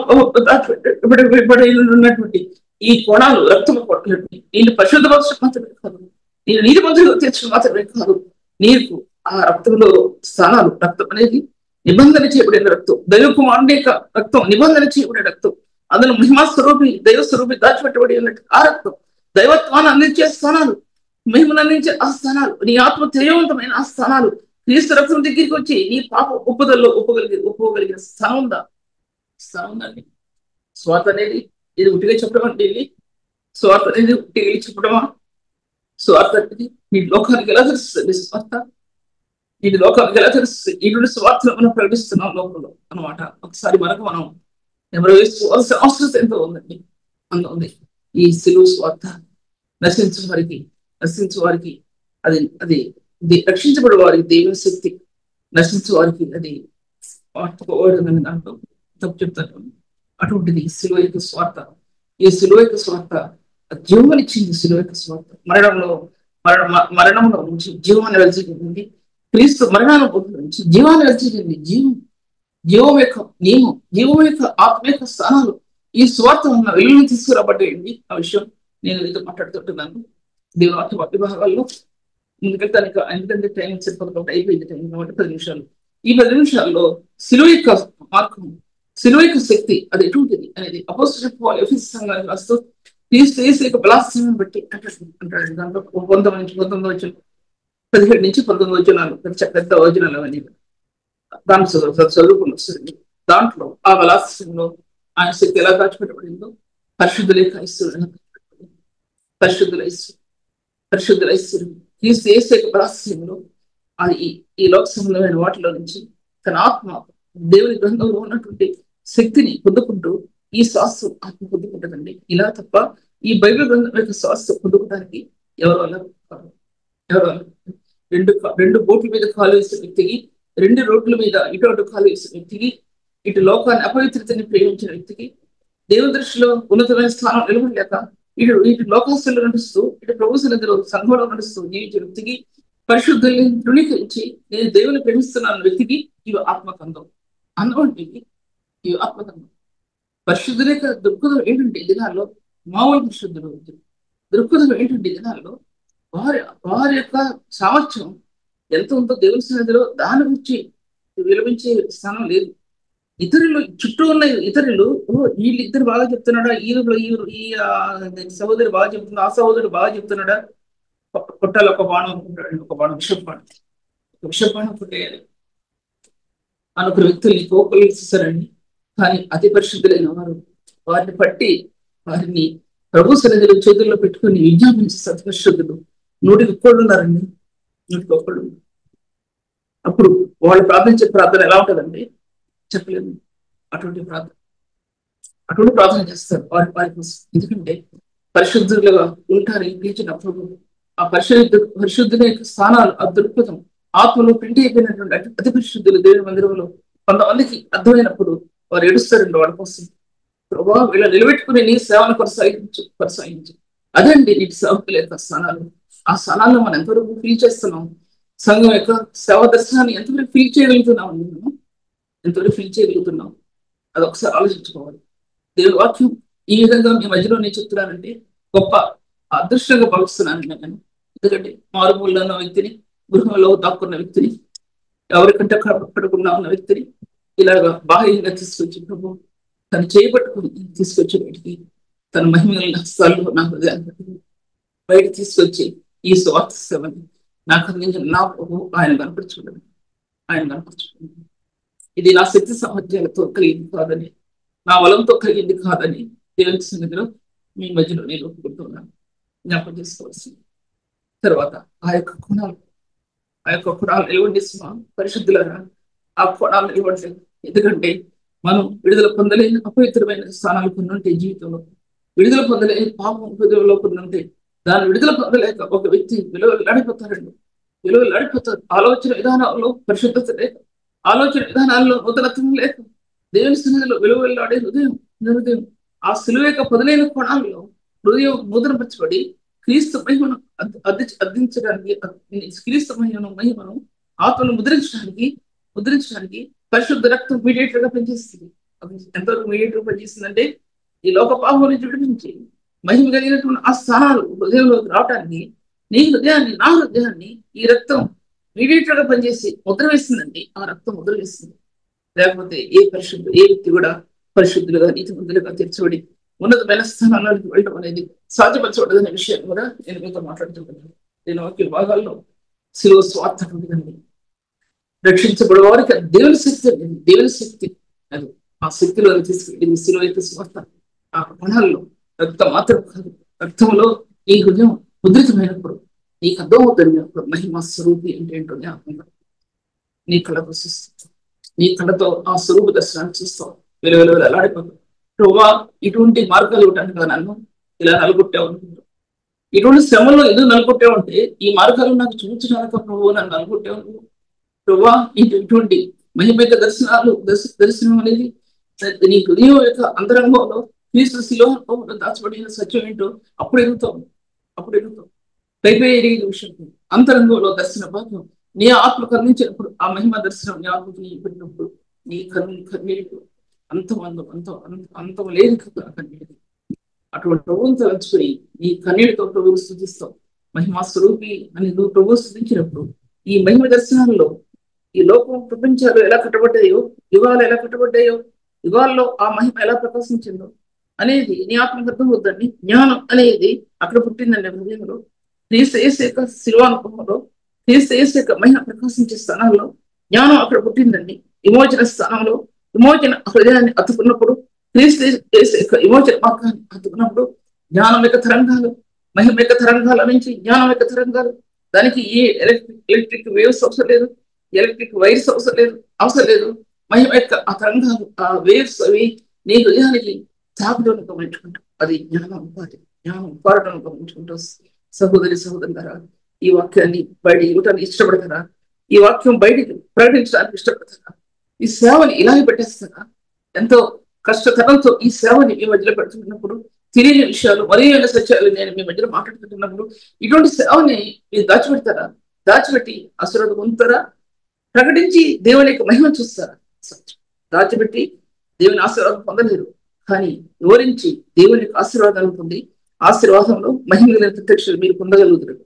[SPEAKER 1] ఉన్నటువంటి ఈ కోణాలు రక్తము కొట్టినట్టు నేను పరిశుద్ధపరచడం మాత్రమే కాదు, నేను నీటి మందులు తీర్చడం మాత్రమే కాదు, నీకు ఆ రక్తంలో స్థానాలు. రక్తం అనేది నిబంధన చేయబడిన రక్తం, దైవ కుమారుని యొక్క రక్తం, నిబంధన చేయబడిన రక్తం. అందులో మహిమా స్వరూపి, దైవ స్వరూపి దాచిపెట్టబడి ఉన్నట్టు ఆ రక్తం, దైవత్వాన్ని అందించే స్థానాలు, మహిమను అందించే ఆ స్థానాలు, నీ ఆత్మ తేజవంతమైన ఆ స్థానాలు క్రీస్తు రక్తం దగ్గరికి వచ్చి నీ పాప ఒప్పుదల్లో ఒప్పుకోగలిగిన స్థానం ఉందా? స్థానం ఉందండి. స్వార్థ అనేది ఇది ఉట్టిగా చెప్పడం అంటే స్వార్థ అనేది ఉట్టిగా చెప్పడమా? స్వార్థ అనేది నీ లోకానికి ఎలా తెలుస్తుంది? స్వార్థ నీటి లోకానికి ఎలా తెలుస్తుంది? ఇటువంటి స్వార్థను మనం ప్రకటిస్తున్నాం లోకంలో అనమాట. ఒకసారి మనం ఎవరు వేసుకోవాల్సిన అవసరం ఎంతో ఉందండి. ఉంది ఈ సిలువ స్వార్థ. నశించు వారికి అది అది రక్షించబడే వారికి దేవుని శక్తి, నశించే వారికి అది దాంట్లో తప్పు చెప్తాను. అటువంటిది సిలువ యొక్క స్వార్థ. ఈ సిలువ యొక్క స్వార్థ జీవనిచ్చింది. సిలువ యొక్క స్వార్థ మరణంలో నుంచి జీవాన్ని వెలిచింది. క్రీస్తు మరణానుభూతి నుంచి జీవాన్ని వెలిచింది. జీవం యొక్క నియమం, జీవం యొక్క ఆత్మ యొక్క స్థానాలు ఈ స్వార్థ ఉన్న వెలుగుని తీసుకురాబడ్డాయండి. ఆ విషయం నేను మీతో మాట్లాడుతుంటున్నాను. దేవుని విభాగాల్లో ముందుకెళ్తాను. ఎందుకంటే టైం సరిపోతుంది, అయిపోయింది టైం కాబట్టి 10 నిమిషాలు. ఈ 10 నిమిషాల్లో సిలువ యొక్క మార్గం, సిలువ యొక్క శక్తి అది ఎటువంటిది అనేది అపోస్తలుడైన పౌలు ఎఫెసీ సంఘానికి రాస్తూ క్రీస్తు యేసు యొక్క బలాస్యాన్ని బట్టి అంటాడు. దాంట్లో 19 17 నుంచి 19 వచనాలు పెద్ద వచనాలు అవన్నీ దాని చదువుకుని వస్తుంది. దాంట్లో ఆ బలాస్యంలో ఆయన శక్తి ఎలా దాచిపెట్టబడిందో పరిశుద్ధులైశ్వర్యం క్రీస్తు యేసు యొక్క బలాస్యంలో అది ఈ లోక సంబంధమైన వాటిలో నుంచి తన ఆత్మ దేవుని గ్రంథంలో ఉన్నటువంటి శక్తిని పొందుకుంటూ ఈ శ్వాసం ఆత్మ పొందుకుంటుందండి. ఇలా తప్ప ఈ బైబిల్ గ్రంథం యొక్క శ్వాస పొందుకోవడానికి ఎవరు వల్ల రెండు బోట్ల మీద కాలు వేసిన వ్యక్తికి, 2 రోడ్ల మీద ఇటు కాలు వేసిన వ్యక్తికి, ఇటు లోకాన్ని అపవిత్రతని ప్రేమించిన వ్యక్తికి, దేవుని దృష్టిలో ఉన్నతమైన స్థానం నిలబడలేక ఇటు లోకాస్తులు నడుస్తూ ఇటు ప్రభు సన్నిధిలో సంఘంలో నడుస్తూ జీవించిన వ్యక్తికి, పరిశుద్ధుల్ని తృణీకరించి నేను దేవుని ప్రేమిస్తున్నాను వ్యక్తికి ఇవి ఆత్మకందం. అందువంటి ఇవి ఆత్మకందం. పరిశుద్ధుల యొక్క దృక్పథం ఏంటంటే దినాల్లో మామూలు పరిశుద్ధులు దృక్పథం ఏంటంటే దినాల్లో వారి యొక్క సామర్థ్యం ఎంత ఉందో దేవుని సన్నిధిలో దాని గురించి విలువించే స్థానం లేదు. ఇతరులు చుట్టూ ఉన్న ఇతరులు వీళ్ళిద్దరు బాగా చెప్తున్నాడా, ఈ సహోదరు బాగా చెప్తున్నా, ఆ సహోదరుడు బాగా చెప్తున్నాడా, కొట్టాలి ఒక బాణం అనుకుంటాడు, ఒక బాణం విషబాణం కొట్టేయాలి అనుకున్న వ్యక్తుల్ని కోపలు ఇస్తారండి. కానీ అతి పరిశుద్ధులైన వారిని పట్టి వారిని ప్రభు సన్నిధిలో చేతుల్లో పెట్టుకుని విజ్ఞాపించి సత్పరిశుద్ధులు 100కి ఒక్కళ్ళు ఉన్నారండి. 100కి ఒక్కళ్ళు. అప్పుడు వాళ్ళు ప్రార్థించే ప్రార్థన ఎలా ఉంటుందండి చెప్పలేదు. అటువంటి ప్రార్థన చేస్తారు వారి కోసం. ఎందుకంటే పరిశుద్ధులుగా ఉంటారని పిలిచినప్పుడు ఆ పరిశుద్ధుల యొక్క స్థానాలు, ఆ దృక్పథం ఆత్మలో ప్రింట్ అయిపోయినటువంటి అతి పరిశుద్ధులు దేవుని మందిరంలో కొంతమందికి అర్థమైనప్పుడు వారు ఏడుస్తారండి వాళ్ళ కోసం. ప్రభావం వీళ్ళ నిలబెట్టుకుని నీ సేవను కొనసాగించు. అదండి నీటి సేవకుల యొక్క స్థానాలు. ఆ స్థానాల్లో మనం ఎంతవరకు ఫీల్ చేస్తున్నాం? సంఘం యొక్క సేవ దర్శనాన్ని ఎంతవరకు ఫీల్ చేయగలుగుతున్నాం? ఎంతవరకు ఫీల్ చేయగలుగుతున్నాం? అది ఒకసారి ఆలోచించుకోవాలి. దేవుని వాక్యం ఈ విధంగా మీ మధ్యలో నేను చెప్తున్నానంటే గొప్ప అదృష్టంగా భావిస్తున్నాను నేను. ఎందుకంటే మారుమూలలో ఉన్న వ్యక్తిని, గృహంలో దాక్కున్న వ్యక్తిని, ఎవరికంటే కడకుండా ఉన్న వ్యక్తిని ఇలాగా బాహ్యంగా తీసుకొచ్చి ప్రభు తను చేయబట్టుకుని తీసుకొచ్చి బయటికి తన మహిమల హస్తాల్లో నా హృదయాన్ని బయట తీసుకొచ్చి ఈ స్వార్థ సేవని నాకు అందించిన నా ప్రభు ఆయన కనపరచుకోండి, ఆయన కనపరచుకోండి. ఇది నా శక్తి సామర్థ్యాలతో కలిగింది కాదని, నా బలంతో కలిగింది కాదని దేవుని సన్నిధిలో మీ మధ్యలో నేను ఒప్పుకుంటున్నాను. జ్ఞాపకం చేసుకోవాల్సింది. తర్వాత ఆ యొక్క గుణాలు నిలవండి పరిశుద్ధులరా, ఆ కోణాలు నిలవండి. ఎందుకంటే మనం విడుదల పొందలేని అపవిత్రమైన స్థానాలు కొన్ని ఉంటాయి జీవితంలో. విడుదల పొందలేని పాపం హృదయంలో కొన్ని ఉంటాయి. దాన్ని విడుదల పొందలేక ఒక వ్యక్తి విలువలాడిపోతారండి, విలువలాడిపోతారు. ఆలోచన విధానాల్లో పరిశుద్ధత లేక, ఆలోచన విధానాల్లో నూతనత్వం లేక, దేవుని సన్నిధిలో విలువలాడే హృదయం ఆ సిలువ యొక్క పొదలైన కోణాల్లో హృదయం నూతనపరచబడి క్రీస్తు మహిమను అందించడానికి, క్రీస్తు మహిమను ఆత్మను ముద్రించడానికి పరిశుద్ధ రక్తం మీడియేటర్ గా పనిచేస్తుంది. ఎంతవరకు మీడియేటర్ పనిచేస్తుందంటే ఈ లోక పాపం నుంచి విడిపించి మహిమ కలిగినటువంటి ఆ స్థానాలు హృదయంలోకి రావడానికి నీ హృదయాన్ని, నా హృదయాన్ని ఈ రక్తం మీడియేటర్ గా పనిచేసి ముద్ర వేస్తుందండి. ఆ రక్తం ముద్ర వేస్తుంది. లేకపోతే ఏ వ్యక్తి కూడా పరిశుద్ధులుగా, నీతిమంతులుగా తీర్చబడి ఉన్నతమైన స్థానాలకు వెళ్ళడం అనేది సాధ్యపరచబడదనే విషయం కూడా నేను మీతో మాట్లాడుతున్నాను. నేను వాక్య భాగాల్లో శిలువ స్వార్థం ఉంటుందండి. రక్షించబడే వారికి దేవుని శక్తి అది ఆ శక్తిలో తీసుకెళ్ళి శిలువ యొక్క స్వార్థ ఆ కోణాల్లో రక్తం మాత్రం కాదు, రక్తంలో ఈ హృదయం ముద్రితమైనప్పుడు నీకు అర్థమవుతున్నప్పుడు మహిమ స్వరూపి అంటే ఏంటో జ్ఞాపకంగా నీ కళ్ళకు చూస్తావు, నీ కళ్ళతో ఆ స్వరూప దర్శనాన్ని చూస్తావు. వెలువెలువలు అలాడిపోతావు. ప్రభా ఇటువంటి మార్గాలు ఇవ్వటానికి కదా నన్ను ఇలా నలుగుట్టావు, ఇటువంటి శ్రమలో ఎందుకు నలుగుట్టావు అంటే ఈ మార్గాలు నాకు చూపించడానికి ప్రభు నన్ను నలుగుట్టావు. ప్రభా ఇటువంటి మహిమేక దర్శనం అనేది నీ హృదయం యొక్క అంతరంగంలో క్రీస్తు శిలువలో దాచబడిన సత్యం ఏంటో అప్పుడు ఎదుగుతావు. పైపై ఎరిగిన విషయం అంతరంగంలో దర్శన భాగం నీ ఆత్మకు అందించినప్పుడు ఆ మహిమ దర్శనం నీ ఆత్మకు నీ పెట్టినప్పుడు నీ కన్నీళ్ళు అంతం లేదు కన్నీళ్ళు. అటువంటి ప్రభువుని తలంచుకొని నీ కన్నీటితో ప్రభువు స్థుతిస్తావు. మహిమా స్వరూపి అని నువ్వు ప్రభువు స్థుతించినప్పుడు ఈ మహిమ దర్శనాల్లో ఈ లోకం ప్రపంచాలు ఎలా కట్టబడ్డాయో, యుగాలు ఎలా కట్టబడ్డాయో, యుగాల్లో ఆ మహిమ ఎలా ప్రకాశించిందో అనేది నీ ఆత్మకు అర్థం అవుద్దండి. జ్ఞానం అనేది అక్కడ పుట్టిందండి హృదయంలో. క్రీస్తు యేసు యొక్క శిలువానుభవంలో, క్రీస్తు యేసు యొక్క మహిమ ప్రకాశించే స్థానాల్లో జ్ఞానం అక్కడ పుట్టిందండి. విమోచన స్థానంలో విమోచన హృదయాన్ని అతుకున్నప్పుడు, క్రీస్తు యేసు యొక్క విమోచన మార్గాన్ని అతుకున్నప్పుడు జ్ఞానం యొక్క తరంగాలు, మహిమ యొక్క తరంగాల నుంచి జ్ఞానం యొక్క తరంగాలు, దానికి ఏ ఎలక్ట్రిక్ వేవ్స్ అవసరం లేదు, ఎలక్ట్రిక్ వైర్స్ అవసరం లేదు. మహిమ యొక్క ఆ తరంగాలు, ఆ వేవ్స్ అవి నీ హృదయానికి తాపడం గమనించుకుంటాం. అది జ్ఞానం పారడం గమనించుకుంటాం. సహోదరులారా, ఈ వాక్యాన్ని బయట ఇవ్వటానికి ఇష్టపడతారా? ఈ వాక్యం బయటికి ప్రకటించడానికి ఇష్టపడతారా? ఈ సేవని ఇలాగే పెట్టేస్తారా? ఎంతో కష్టతరంతో ఈ సేవని మీ మధ్యలో పెడుతున్నప్పుడు తెలియని విషయాలు, మరియు సత్యాలు నేను మీ మధ్యలో మాట్లాడుతున్నప్పుడు ఇటువంటి సేవని మీరు దాచిపెడతారా? దాచిపెట్టి ఆశీర్వాదం పొందుతారా? ప్రకటించి దేవుని యొక్క మహిమ చూస్తారా? దాచిపెట్టి దేవుని ఆశీర్వాదం పొందలేరు, కానీ వివరించి దేవుని యొక్క ఆశీర్వాదాలను పొంది ఆశీర్వాదంలో మహిమ ప్రత్యక్షలు మీరు పొందగలుగుతారు.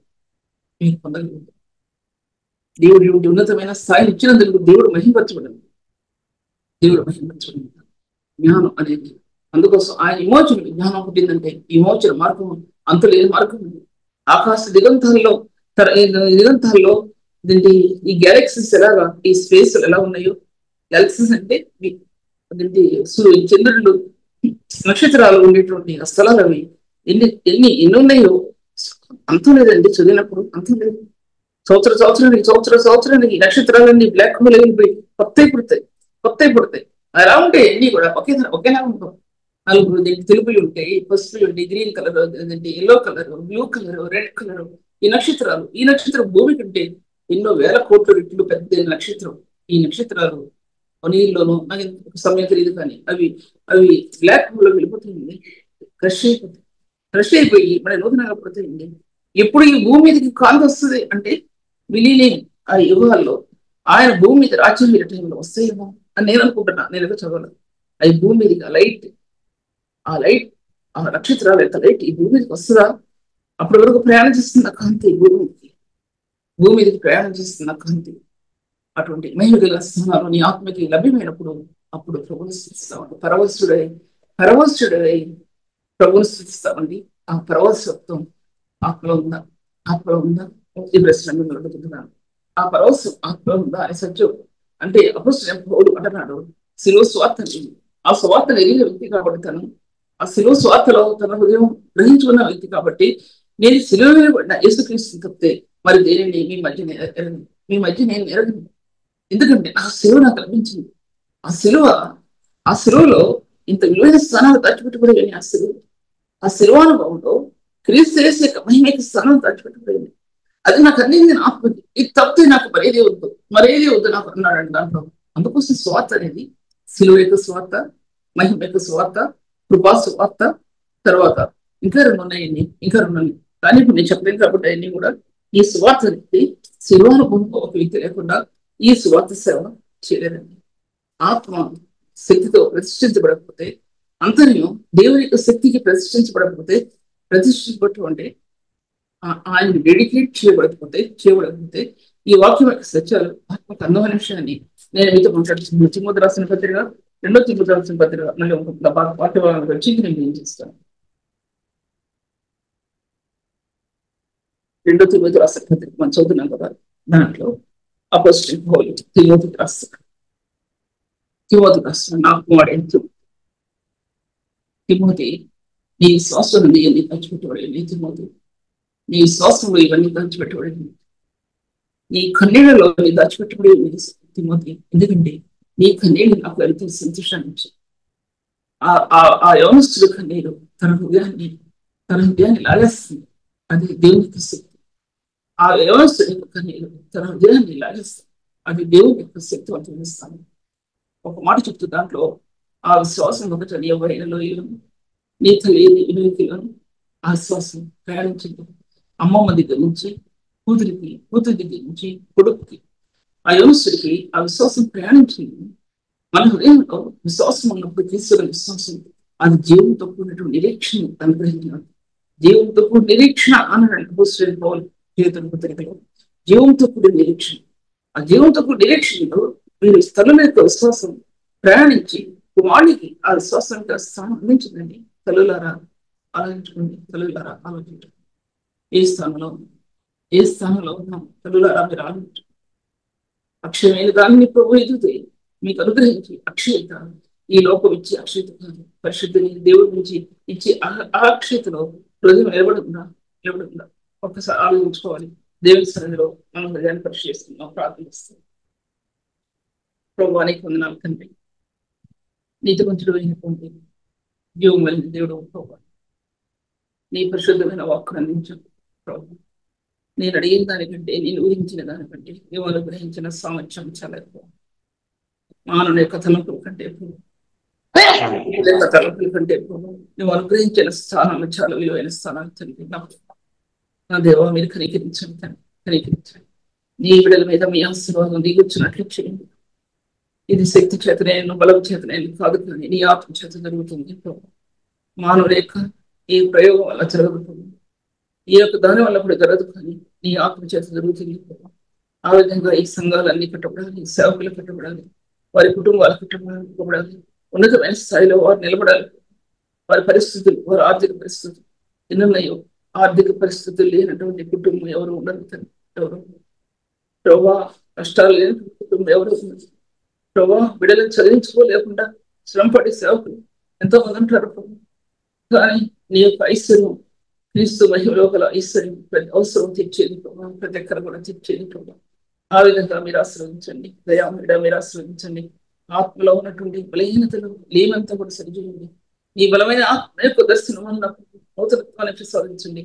[SPEAKER 1] దేవుడి ఉన్నతమైన స్థాయిని ఇచ్చినందుకు దేవుడు మహిమపరచబడింది. జ్ఞానం అనేది అందుకోసం ఆయన విమోచన జ్ఞానం పుట్టిందంటే విమోచన మార్గం అంతులేని మార్గం ఉంది. ఆకాశ దిగంతాల్లో ఈ గ్యాలక్సీస్ ఎలాగా, ఈ స్పేస్ ఎలా ఉన్నాయో, గ్యాలక్సీస్ అంటే చంద్రుడు, నక్షత్రాలు ఉండేటువంటి ఆ స్థలాలు అవి ఎన్ని ఉన్నాయో అంతం లేదండి. చదివినప్పుడు అంతం లేదు. సంవత్సరానికి నక్షత్రాలన్నీ బ్లాక్ హోల్ అయిపోయి కొత్తవి పుడతాయి. అలా ఉంటాయి అన్ని కూడా ఒకేలా ఉంటాం. 4 తెలుపులు ఉంటాయి, పసుపులు ఉంటాయి, green colour, yellow colour, blue colour, red colour. ఈ నక్షత్రం భూమి కంటే ఎన్నో వేల కోట్ల రెట్లు పెద్ద నక్షత్రం. ఈ నక్షత్రాలు నీళ్ళలోనూ నాకు సమయం తెలియదు, కానీ అవి బ్లాక్ హోల్ లో వెళ్ళిపోతాయండి. క్రష్ అయిపోయి మన నూతనంగా పడతాయండి. ఎప్పుడు ఈ భూమి మీదకి కాంతి వస్తుంది అంటే విలీనం ఆ యుగాల్లో ఆయన భూమి మీద రాజ్యం మీద టైంలో వస్తాయేమో అని నేను అనుకుంటున్నా. నేను ఎక్కడ చదవలేదు. అది భూమి మీదకి ఆ లైట్ ఆ నక్షత్రాల యొక్క లైట్ ఈ భూమి మీదకి వస్తుందా? అప్పటి వరకు ప్రయాణం చేస్తున్న కాంతి భూమి మీదకి ప్రయాణం చేస్తున్న కాంతి అటువంటి మహిమ గల స్థానాలు నీ ఆత్మకి లభ్యమైనప్పుడు అప్పుడు ప్రభుని స్థిస్తామండి. పరవశుడై ప్రభుని స్థిస్తామండి. ఆ పరవశత్వం ఆత్మలో ఉందా? ఆత్మలో ఉందా? ఈ ప్రశ్న మిమ్మల్ని అడుగుతున్నాను. ఆ పరవశం ఆత్మలో ఉందా అని సత్యం అంటే అపొస్తలుడైన పౌలు అంటున్నాడు, శిలువ స్వార్థని ఆ స్వార్థను ఎరిగిన వ్యక్తి కాబట్టి ఆ శిలువ స్వార్థలో తన హృదయం గ్రహించుకున్న వ్యక్తి కాబట్టి నేను శిలువ వేయబడిన యేసుక్రీస్తు తప్పితే మరి దేనిని మీ మధ్య నేను ఎరగను. ఎందుకంటే ఆ శిలువ నాకు లభించింది. ఆ శిలువలో ఇంత విలువైన స్థానాలు దాచిపెట్టుకుని ఆ శిలువానుభవంలో క్రీస్తు చేసే మహిమకి స్థానం దాచిపెట్టుకుపోయింది. అది నాకు అందింది. నాకు ఇది తప్పితే నాకు మరేది వద్దు నాకు అన్నాడండి దాంట్లో. అందుకోసం స్వార్థ అనేది శిలువ యొక్క స్వార్థ, మహిమ యొక్క స్వార్థ, కృపా స్వార్థ, తర్వాత ఇంకా రెండు ఉన్నాయండి. కానీ ఇప్పుడు నేను చెప్పలేను కాబట్టి అన్ని కూడా ఈ స్వార్థ అనేది శిలువానుభవం ఒక వ్యక్తి లేకుండా ఈ స్వార్థ సేవ చేయలేదండి. ఆత్మ శక్తితో ప్రతిష్ఠించబడకపోతే, అంతర్యం దేవుని యొక్క శక్తికి ప్రతిష్ఠించబడటువంటి ఆయన డెడికేట్ చేయబడకపోతే ఈ వాక్యం యొక్క సత్యాలు ఆత్మకు అందమైన విషయాన్ని నేను మీతో మాట్లాడుతున్నాను. తిమోతి రాసిన పత్రిక, 2 తిమోతి రాసిన పత్రిక మళ్ళీ వాక్యం వచ్చి నేను ఏం చేస్తాను. 2 తిమోతి రాసిన పత్రిక మనం చదువుతున్నాం కదా, దాంట్లో అపోస్తలుడైన పౌలు తిమోతికి రాస్తాడు. నా కుమారుడు తిమోతి, నీ శ్వాసను ఇవన్నీ దాచిపెట్టబడి, తిమోతి నీ శ్వాసంలో ఇవన్నీ దాచిపెట్టబడి, నీ కన్నీళ్లలో దాచిపెట్టబడి తిమోతి. ఎందుకంటే నీ కన్నీళ్ళు నాకు ఎంతో సంతోషాన్ని ఇచ్చాయి. ఆ యవనస్తుడి కన్నీరు తన హృదయాన్ని లాగేస్తుంది. అది దేవుని యొక్క శక్తి. ఆ యవనస్తుడి యొక్క కన్నీరు తన హృదయాన్ని లాగేస్తుంది. అది దేవుని యొక్క శక్తివంతం ఇస్తాను. ఒక మాట చెప్తూ దాంట్లో ఆ విశ్వాసం ఒకటి నీ వయలో నీ తల్లి వినికిలను ఆ విశ్వాసం ప్రయాణించింది. అమ్మమ్మ దగ్గర నుంచి కూతురి దగ్గర నుంచి కొడుకుకి, ఆ యవనస్తుడికి ఆ విశ్వాసం ప్రయాణించింది. మన హృదయంలో విశ్వాసం ఉన్నప్పుడు తీసుకున్న విశ్వాసం అది జీవంతో కూడినటువంటి నిరీక్షణ అనుగ్రహించినాడు. జీవంతో కూడిన నిరీక్షణ అన్నాడు అపోస్తలుడైన పౌలు జీవితం పత్రికలో. జీవంతో కూడిన నిరీక్షణ. ఆ జీవంతో కూడిన నిరీక్షణలో మీరు స్థలం యొక్క విశ్వాసం ప్రయాణించి వాడికి ఆ విశ్వాసం స్థానం అందించిందండి. తల్లులారా ఆలోచించండి. ఏ స్థానంలో ఉన్నాం? తల్లులారా మీరు ఆలోచించండి. అక్షయమైన దాన్ని ప్రభు ఎదుగుతే మీకు అనుగ్రహించి అక్షయత, ఈ లోకం ఇచ్చి అక్షయత కాదు, పరిశుద్ధిని దేవుడి నుంచి ఇచ్చి ఆ అక్షయతలో హృదయం నిలబడుతుందా? ఒక్కసారి ఆలోచించుకోవాలి. దేవుని సన్నిధిలో మనం హృదయాన్ని పరిశీలిస్తున్నాం, ప్రార్థిస్తున్నాం. ప్రభువానికి వందనాలు తండ్రి. నీతిమంతుడు అయినటువంటి జీవం కలిగిన దేవుడు ప్రభు, నీ పరిశుద్ధమైన వాక్కును అందించు ప్రభు. నేను అడిగిన దానికంటే, నేను ఊహించిన దానికంటే నువ్వు అనుగ్రహించిన సామర్థ్యం చాలా ఎక్కువ. మానవుని యొక్క తలంపుల కంటే తలంపుల కంటే నువ్వు అనుగ్రహించిన స్థానాలు చాలా విలువైన స్థానాలు తండ్రి. నా దేవా, మీరు కనికరించండి. నీ బిడ్డల మీద మీ ఆశీర్వాదం దిగుచ్చినట్లు చేయండి. ఇది శక్తి చేతనే, బలం చేతనే కాదు, కానీ నీ ఆత్మ చేత జరుగుతుంది. మానవుల యొక్క ఈ ప్రయోగం వల్ల జరుగుతుంది, ఈ యొక్క దాని వల్ల కూడా జరగదు, కానీ నీ ఆత్మ చేత జరుగుతుంది. ఆ విధంగా ఈ సంఘాలన్నీ కట్టబడాలి, సేవకులు కట్టబడాలి, వారి కుటుంబాలు కట్టబడాలి, ఉన్నతమైన స్థాయిలో వారు నిలబడాలి. వారి పరిస్థితులు, వారి ఆర్థిక పరిస్థితులు ఎన్నున్నాయో, ఆర్థిక పరిస్థితులు లేనటువంటి కుటుంబం ఎవరు ఉండరు. ప్రభా, కష్టాలు లేని కుటుంబం ఎవరు ఉన్నారు? ప్రభా, బిడ్డలను చదివించుకోలేకుండా శ్రమపడే సేవకులు ఎంతో మంది ఉంటారు. కానీ నీ యొక్క ఐశ్వర్యం, క్రీస్తు మహిమలో గల ఐశ్వర్యం ప్రతి అవసరం తీర్చేది ప్రభావ, ప్రతి ఒక్కరు కూడా తీర్చేది ప్రభావ. ఆ విధంగా మీరు ఆశ్రయించండి. దయామీడ మీరు ఆశ్రయించండి. ఆత్మలో ఉన్నటువంటి బలహీనతలు లేనంతా కూడా సరిచేయండి. ఈ బలమైన ఆత్మ యొక్క దర్శనం వల్ల నూతనత్వాన్ని ప్రసాదించండి.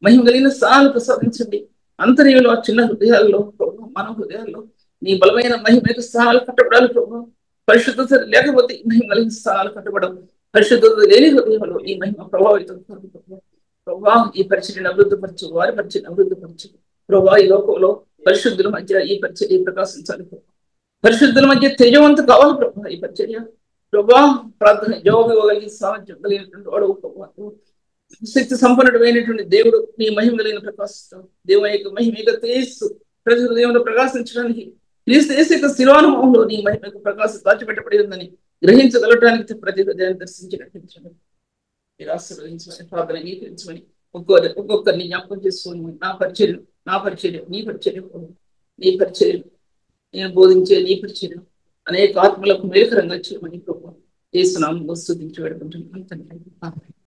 [SPEAKER 1] మహిమ కలిగిన స్థానాలు ప్రసాదించండి. అంతర్యంలో ఆ చిన్న హృదయాల్లో ప్రభావ, మన హృదయాల్లో నీ బలమైన మహిమ యొక్క స్థానాలు కట్టబడాలి ప్రభావ. పరిశుద్ధత లేకపోతే ఈ మహిమ కలిగిన స్థానాలు కట్టబడవు. పరిశుద్ధత లేని హృదయంలో ఈ మహిమ ప్రభావితం కాదు ప్రభావ. ఈ పరిచర్యను అభివృద్ధిపరచు, వారి పరిచర్యను అభివృద్ధిపరచు ప్రభావ. ఈ లోకంలో పరిశుద్ధుల మధ్య ఈ పరిచర్య ప్రకాశించాలి ప్రభావ. పరిశుద్ధుల మధ్య తేజవంత కావాలి ప్రభావ. ఈ పరిచర్య ప్రభావ, ప్రార్థన జవాబు ఇవ్వగలిగి సామర్థ్యం కలిగినటువంటి వాడు ప్రభావ. శక్తి సంపన్నుడైనటువంటి దేవుడు నీ మహిమ కలిగిన ప్రకాశిస్తావు. దేవుని యొక్క మహిమ తేజస్సు ప్రతి హృదయంలో ప్రకాశించడానికి క్రీస్తు యేసు యొక్క శిలోనుభవంలో నీ మహిమ యొక్క ప్రకాశం దాచిపెట్టబడి ఉందని గ్రహించగలటానికి ప్రతి హృదయాన్ని దర్శించి నటించండి. మీరు ఆశీర్వదించమని ప్రార్థన అంగీకరించమని ఒక్కొక్కరిని జ్ఞాపకం చేసుకోమని నా పరిచర్య నీ పరిచర్య నేను బోధించే నీ పరిచర్య అనేక ఆత్మలకు మేలుకరంగా చేయమని యేసు నామములో స్తుతించి వేడుకుంటున్నాను తండ్రి. ఆమేన్.